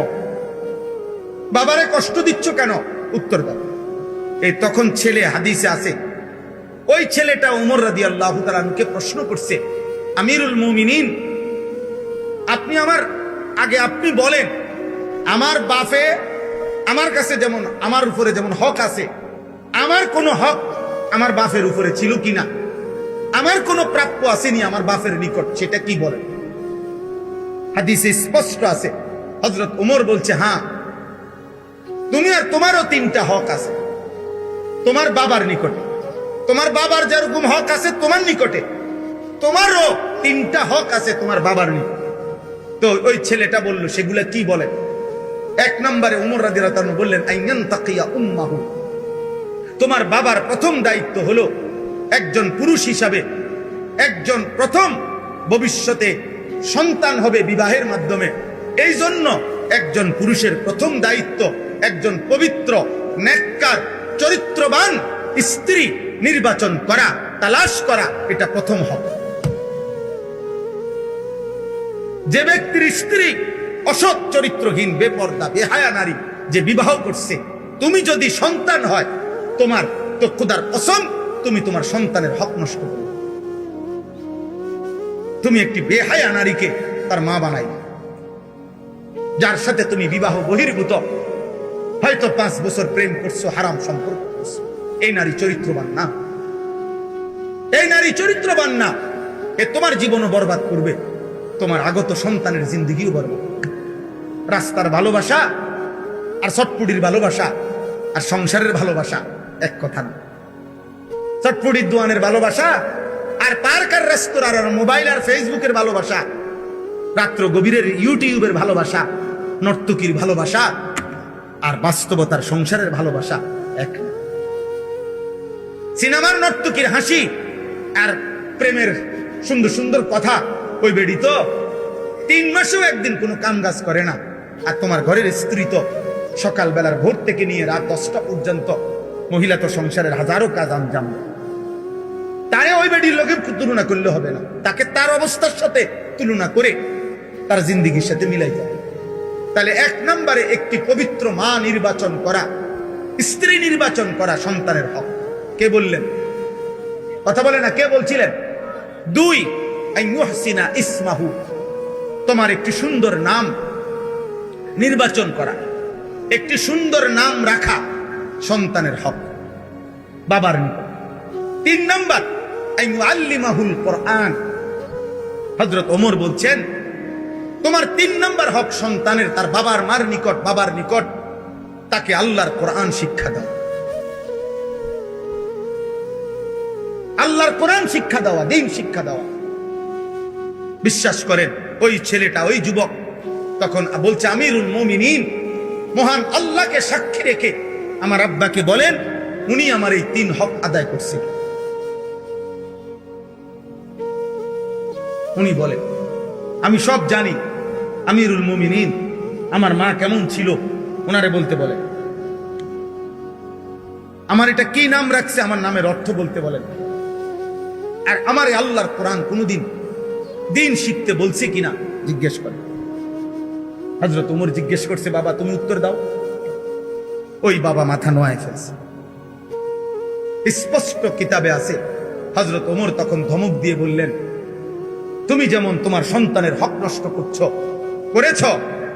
বাবারে কষ্ট দিচ্ছ কেন? উত্তর দাও। এই তখন ছেলে, হাদিসে আছে, ওই ছেলেটা উমর রাদিয়াল্লাহু তাআলা আনহুকে প্রশ্ন করছে, আমিরুল মুমিনিন, আপনি আমার আগে আপনি বলেন, আমার বাপে আমার কাছে যেমন, আমার উপরে যেমন হক আছে, আমার কোনো হক আমার বাপের উপরে ছিল কিনা, আমার কোনো প্রাপ্য আসেনি আমার বাপের নিকট, সেটা কি বলেন? হাদিসে স্পষ্ট আছে। হযরত উমর বলছে, হ্যাঁ, তুমি আর তোমারও 3টা হক আছে তোমার বাবার নিকটে, তোমার বাবার যেরকম হক আছে তোমার নিকটে, তোমারও 3টা হক আছে তোমার বাবার নিকটে। তো ওই ছেলেটা বলল, সেগুলা কি বলেন? 1 নম্বরে উমর রাদিয়াল্লাহু আনহু বললেন, আইয়ান তাকিয়া উম্মাহু, তোমার বাবার প্রথম দায়িত্ব হলো একজন পুরুষ হিসাবে, একজন প্রথম ভবিষ্যতে সন্তান হবে বিবাহের মাধ্যমে, এই জন্য একজন পুরুষের প্রথম দায়িত্ব একজন পবিত্র, নেককার, চরিত্রবান স্ত্রী নির্বাচন করা, তালাশ করা, এটা প্রথম হক। যে ব্যক্তির স্ত্রী অসৎ চরিত্রহীন, বেপর্দা, বেহায়া নারী যে বিবাহ করছে, তুমি যদি সন্তান হয় তোমার, তো খোদার কসম তুমি তোমার সন্তানের হক নষ্ট করো। তুমি একটি বেহায়া নারীকে তার মা বানাই, যার সাথে তুমি বিবাহ বহির্ভূত হয়তো 5 বছর প্রেম করছো, হারাম সম্পর্ক করছো, এই নারী চরিত্রবান না, এই নারী চরিত্রবান না। এ তোমার জীবনও বরবাদ করবে, তোমার আগত সন্তানের জিন্দগিও বরবাদ। রাস্তার ভালোবাসা আর চটপুটির ভালোবাসা আর সংসারের ভালোবাসা এক কথা না। চটপুটির দোয়ানের ভালোবাসা আর পার্ক আর রেস্তোরাঁ আর মোবাইল আর ফেসবুকের ভালোবাসা, রাত্র গভীরের ইউটিউবের ভালোবাসা, নর্তকীর ভালোবাসা আর বাস্তবতার সংসারের ভালোবাসা এক। সিনেমার নর্তকীর হাসি আর প্রেমের সুন্দর সুন্দর কথা, ওই বেড়ি তো 3 মাসেও একদিন কোনো কাম কাজ করে না, আর তোমার ঘরের স্ত্রী তো সকালবেলার ভোর থেকে নিয়ে রাত 10টা পর্যন্ত মহিলা তো সংসারের হাজারো কাজ আঞ্জাম, তারে ওই বেডির লোকে তুলনা করলে হবে না, তাকে তার অবস্থার সাথে তুলনা করে তার জিন্দিগির সাথে মিলাইতে হবে। তাহলে 1 নম্বরে একটি পবিত্র মা নির্বাচন করা, স্ত্রী নির্বাচন করা সন্তানের হক। কে বললেন? কথা বলে না, কে বলছিলেন? 2 আইয়ুহসিনা ইসমাহু, তোমার একটি সুন্দর নাম নির্বাচন করা, একটি সুন্দর নাম রাখা সন্তানের হক বাবার নিকট। 3 নম্বর আইয়ুআল্লিমাহুল কোরআন। হযরত ওমর বলছেন তোমার 3 নম্বর হক সন্তানের তার বাবার মার নিকট, বাবার নিকট তাকে আল্লাহর কোরআন শিক্ষা দাও, আল্লাহর কোরআন শিক্ষা দেওয়া, দ্বীন শিক্ষা দেওয়া। বিশ্বাস করেন ওই ছেলেটা, ওই যুবক তখন বলছে আমিরুল মুমিনিন, মহান আল্লাহকে সাক্ষী রেখে আমার আব্বাকে বলেন উনি আমার এই 3 হক আদায় করছেন। উনি বলেন আমি সব জানি, আমিরুল মুমিনিন আমার মা কেমন ছিল ওনারে বলতে বলে, আমার এটা কি নাম রাখছে আমার নামের অর্থ বলতে বলেন, আর আমার আল্লাহর কোরআন কোনদিন দ্বীন শিখতে বলছে কিনা জিজ্ঞেস করে। হযরত ওমর জিজ্ঞেস করছে বাবা তুমি উত্তর দাও। ওই বাবা মাথা নোয়ায় ফেলছে। স্পষ্ট কিতাবে আছে হযরত ওমর তখন ধমক দিয়ে বললেন তুমি যেমন তোমার সন্তানের হক নষ্ট করেছ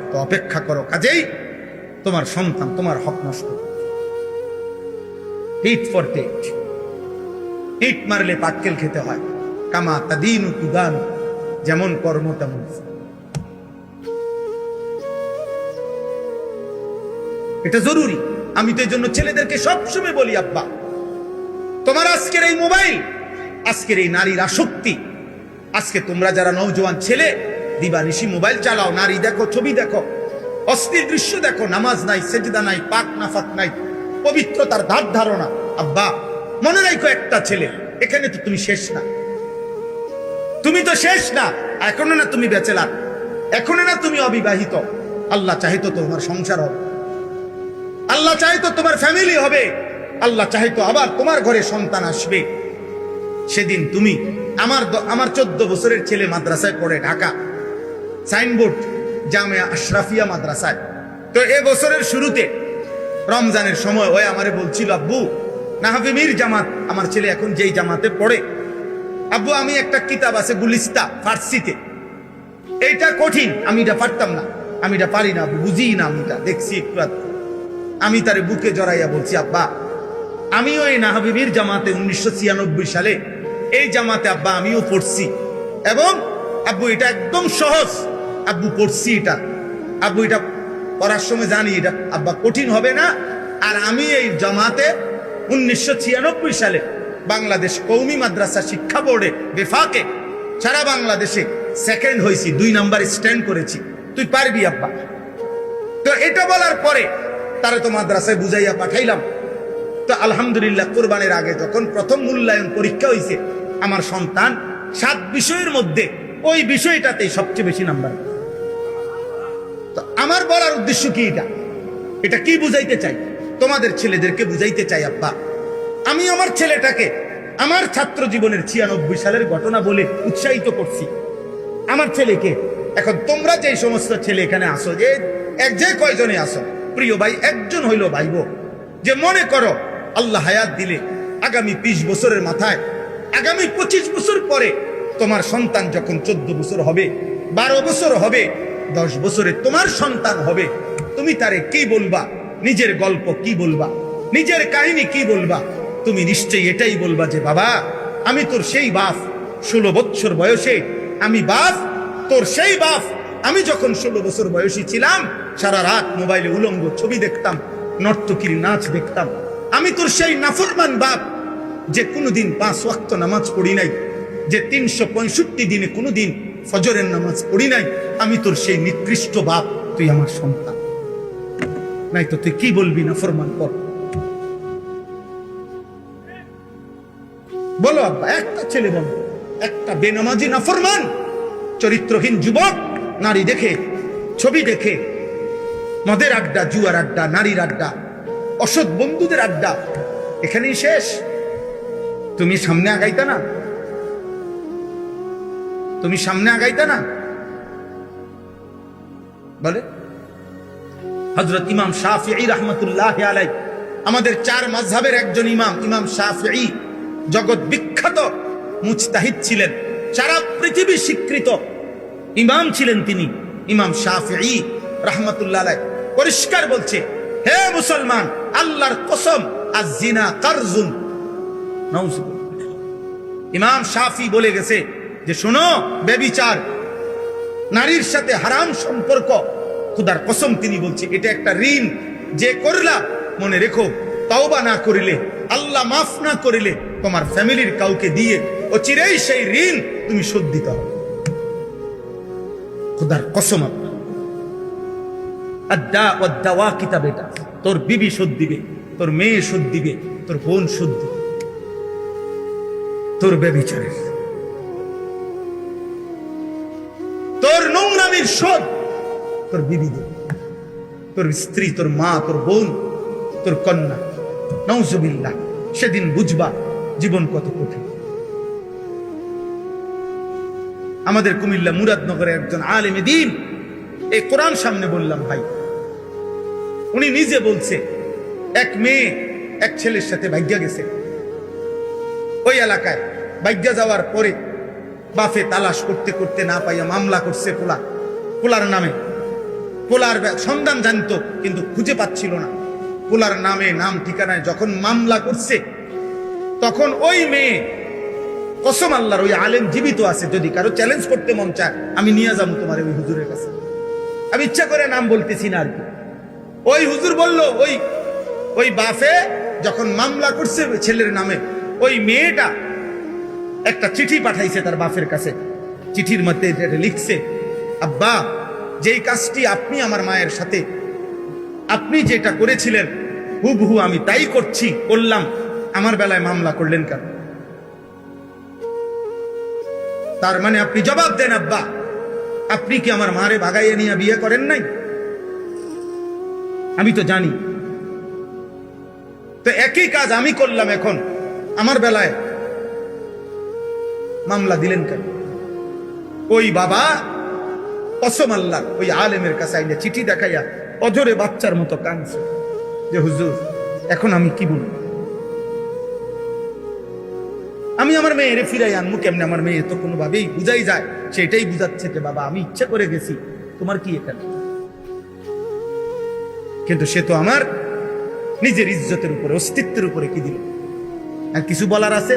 তো অপেক্ষা করো, কাজেই তোমার সন্তান তোমার হক নষ্ট করছে। টিট ফর টেট, ইট মারলে পাটকেল খেতে হয়। কামা তাদিনু তুদান, যেমন কর্ম তেমন। এটা জরুরি। আমি তো এই জন্য ছেলেদেরকে সবসময় বলি আব্বা তোমার আজকের এই মোবাইল, আজকের এই নারীর আসক্তি, আজকে তোমরা যারা নওজোয়ান ছেলে দিবানিশি মোবাইল চালাও, নারী দেখো, ছবি দেখো, অস্থির দৃশ্য দেখো, নামাজ নাই, সেজদা নাই, পাক নাফাক নাই, পবিত্রতার ধার ধারণা। আব্বা মনে রাখো একটা ছেলে, এখানে তো তুমি শেষ না, তুমি তো শেষ না, এখনো না তুমি ব্যাচেলার, এখনো না তুমি অবিবাহিত। আল্লাহ চাহিতো তোমার সংসার হবে, আল্লাহ চাহিতো তোমার ফ্যামিলি হবে, আল্লাহ চাহিতো আবার তোমার ঘরে সন্তান আসবে। সেদিন তুমি আমার 14 বছরের ছেলে মাদ্রাসায় পড়ে, ঢাকা সাইনবোর্ড জামিয়া আশরাফিয়া মাদ্রাসায়। তো এ বছরের শুরুতে রমজানের সময় ওই আমারে বলছিল আব্বু নাহভিমির জামাত, আমার ছেলে এখন যেই জামাতে পড়ে, আব্বু আমি একটা কিতাব আছে গুলিস্তা ফার্সিতে, এইটা কঠিন, আমি এটা পারতাম না, আমি এটা পারি না, বুঝি না, আমি এটা দেখছি একটু। আমি তারে বুকে জড়াইয়া বলছি আব্বা আমিও এই নাহভিমির জামাতে 1996 সালে এই জামাতে আব্বা আমিও পড়ছি, এবং আব্বু এটা একদম সহজ, আব্বু পড়ছি এটা, আব্বু এটা পড়ার সময় জানি এটা আব্বা কঠিন হবে না। আর আমি এই জামাতে 1996 সালে বাংলাদেশ কওমি মাদ্রাসা শিক্ষা বোর্ডে বেফাকে সারা বাংলাদেশে সেকেন্ড হয়েছি, 2 নাম্বার স্ট্যান্ড করেছি, তুই পারবি আব্বা। তো এটা বলার পরে তারে তো মাদ্রাসায় বুঝাইয়া পাঠাইলাম। তো আলহামদুলিল্লাহ কোরবানির আগে যখন প্রথম মূল্যায়ন পরীক্ষা হয়েছে, আমার সন্তান 7 বিষয়ের মধ্যে ওই বিষয়টাতেই সবচেয়ে বেশি নাম্বার। তো আমার বলার উদ্দেশ্য কি, এটা কি বুঝাইতে চাই, তোমাদের ছেলেদেরকে বুঝাইতে চাই আব্বা আমি আমার ছেলেটাকে আমার ছাত্র জীবনের 96 সালের ঘটনা বলে উৎসাহিত করছি আমার ছেলেকে। এখন তোমরা যে সমস্ত ছেলে এখানে আসো, যে কয়জনে আসো, প্রিয় ভাই একজন হইল ভাইবো যে মনে করো আল্লাহ হায়াত দিলে আগামী 20 বছরের মাথায়, আগামী 25 বছর পরে তোমার সন্তান যখন 14 বছর হবে, 12 বছর হবে, 10 বছরে তোমার সন্তান হবে, তুমি তারে কি বলবা, নিজের গল্প কি বলবা, নিজের কাহিনী কি বলবা? তুমি নিশ্চয়ই এটাই বলবা যে বাবা আমি তোর সেই বাপ, 16 বছর বয়সে আমি বাপ, তোর সেই বাপ, আমি যখন 16 বছর বয়সী ছিলাম সারা রাত মোবাইলে উলঙ্গ ছবি দেখতাম, নর্তকীর নাচ দেখতাম। আমি তোর সেই নাফরমান বাপ যে কোনোদিন 5 ওয়াক্ত নামাজ পড়ি নাই, যে 365 দিনে কোনোদিন ফজরের নামাজ পড়ি নাই। আমি তোর সেই নিকৃষ্ট বাপ, তুই আমার সন্তান নাই তো তুই কি বলবি নাফরমান কর? বলো আব্বা, একটা ছেলে বলো, একটা বেনামাজি নাফরমান চরিত্রহীন যুবক নারী দেখে, ছবি দেখে, মদের আড্ডা, জুয়ার আড্ডা, নারীর আড্ডা, অসৎ বন্ধুদের আড্ডা, এখানেই শেষ? তুমি সামনে আগাইতা না? তুমি সামনে আগাইতা না? বলে হযরত ইমাম শাফিঈ রাহমাতুল্লাহি আলাইহি, আমাদের চার মাযহাবের একজন ইমাম, ইমাম শাফিঈ জগৎ বিখ্যাত মুজতাহিদ ছিলেন, সারা পৃথিবী স্বীকৃত ইমাম ছিলেন তিনি। ইমাম শাফিঈ রাহমাতুল্লাহি আলাইহি পরিষ্কার বলছে, হে মুসলমান, আল্লাহর কসম, আয-জিনা কারজুন। নাউযুবিল্লাহ। ইমাম শাফিঈ বলে গেছে যে শোনো, ব্যভিচার, নারীর সাথে হারাম সম্পর্ক, খোদার কসম তিনি বলছে এটা একটা ঋণ, যে করলা মনে রেখো, তওবা না করিলে, আল্লাহ মাফ না করিলে, তোমার ফ্যামিলির কাউকে দিয়ে অচিরেই সেই ঋণ তুমি শোধ দিতে হবে। খোদার কসম। আদ্দা ওয়াদ্দাওয়া কিতাবে এটা, তোর বিবি শোধ দিবে, তোর মেয়ে শোধ দিবে, তোর বোন শোধ দিবে তোর ব্যভিচারের, তোর নোংরামির শোধ তোর বিবি দেবে, তোর স্ত্রী, তোর মা, তোর বোন, তোর কন্যা। নাউযুবিল্লাহ। সেদিন বুঝবা জীবন কত কঠিন। আমাদের কুমিল্লা মুরাদনগরের একজন আলেমে দ্বীন, এই কোরআন সামনে বললাম ভাই, উনি নিজে বলছে এক মেয়ে এক ছেলের সাথে ভাগ্যা গেছে। ওই এলাকায় ভাগ্যা যাওয়ার পরে বাফে তালাশ করতে করতে না পাইয়া মামলা করছে পোলার নামে। পোলার সন্ধান জানতো কিন্তু খুঁজে পাচ্ছিল না। পোলার নামে, নাম ঠিকানায় যখন মামলা করছে, তখন ওই মেয়ে, কসম আল্লাহর, ওই আলেম জীবিত আছে, যদি কারো চ্যালেঞ্জ করতে মন চায় আমি নিয়ে যাবো তোমার ওই হুজুরের কাছে, আমি ইচ্ছা করে নাম বলতেছি না আর কি। ওই হুজুর বলল, ওই বাফে যখন মামলা করছে ছেলের নামে, ওই মেয়েটা একটা চিঠি পাঠাইছে তার বাপের কাছে। চিঠির মধ্যে লিখছে, আব্বা, যেই কাজটি আপনি আমার মায়ের সাথে, আপনি যেটা করেছিলেন হুবহু আমি তাই করলাম, আমার বেলায় মামলা করলেন কেন? তার মানে আপনি জবাব দেন, আব্বা, আপনি কি আমার মারে ভাগাইয়ে নিয়ে বিয়ে করেন নাই? আমি তো জানি। তো একই কাজ আমি করলাম, এখন আমার বেলায় মামলা দিলেন কেন? ওই বাবা কসম আল্লাহ ওই আলেমের কাছে আইলে চিঠি দেখাইয়া অজরে বাচ্চার মতো কাঁদছে যে হুজুর, এখন আমি কি বলবো? আমি আমার মেয়েরে ফিরাই আনবো কেমনে? আমার মেয়ে তো কোনোভাবেই বুঝাই যায়, সেটাই বুঝাচ্ছে যে বাবা আমি ইচ্ছা করে গেছি, তোমার কি এখানে? কিন্তু সে তো আমার নিজের ইজ্জতের উপরে, অস্তিত্বের উপরে কি দিল? আর কিছু বলার আছে?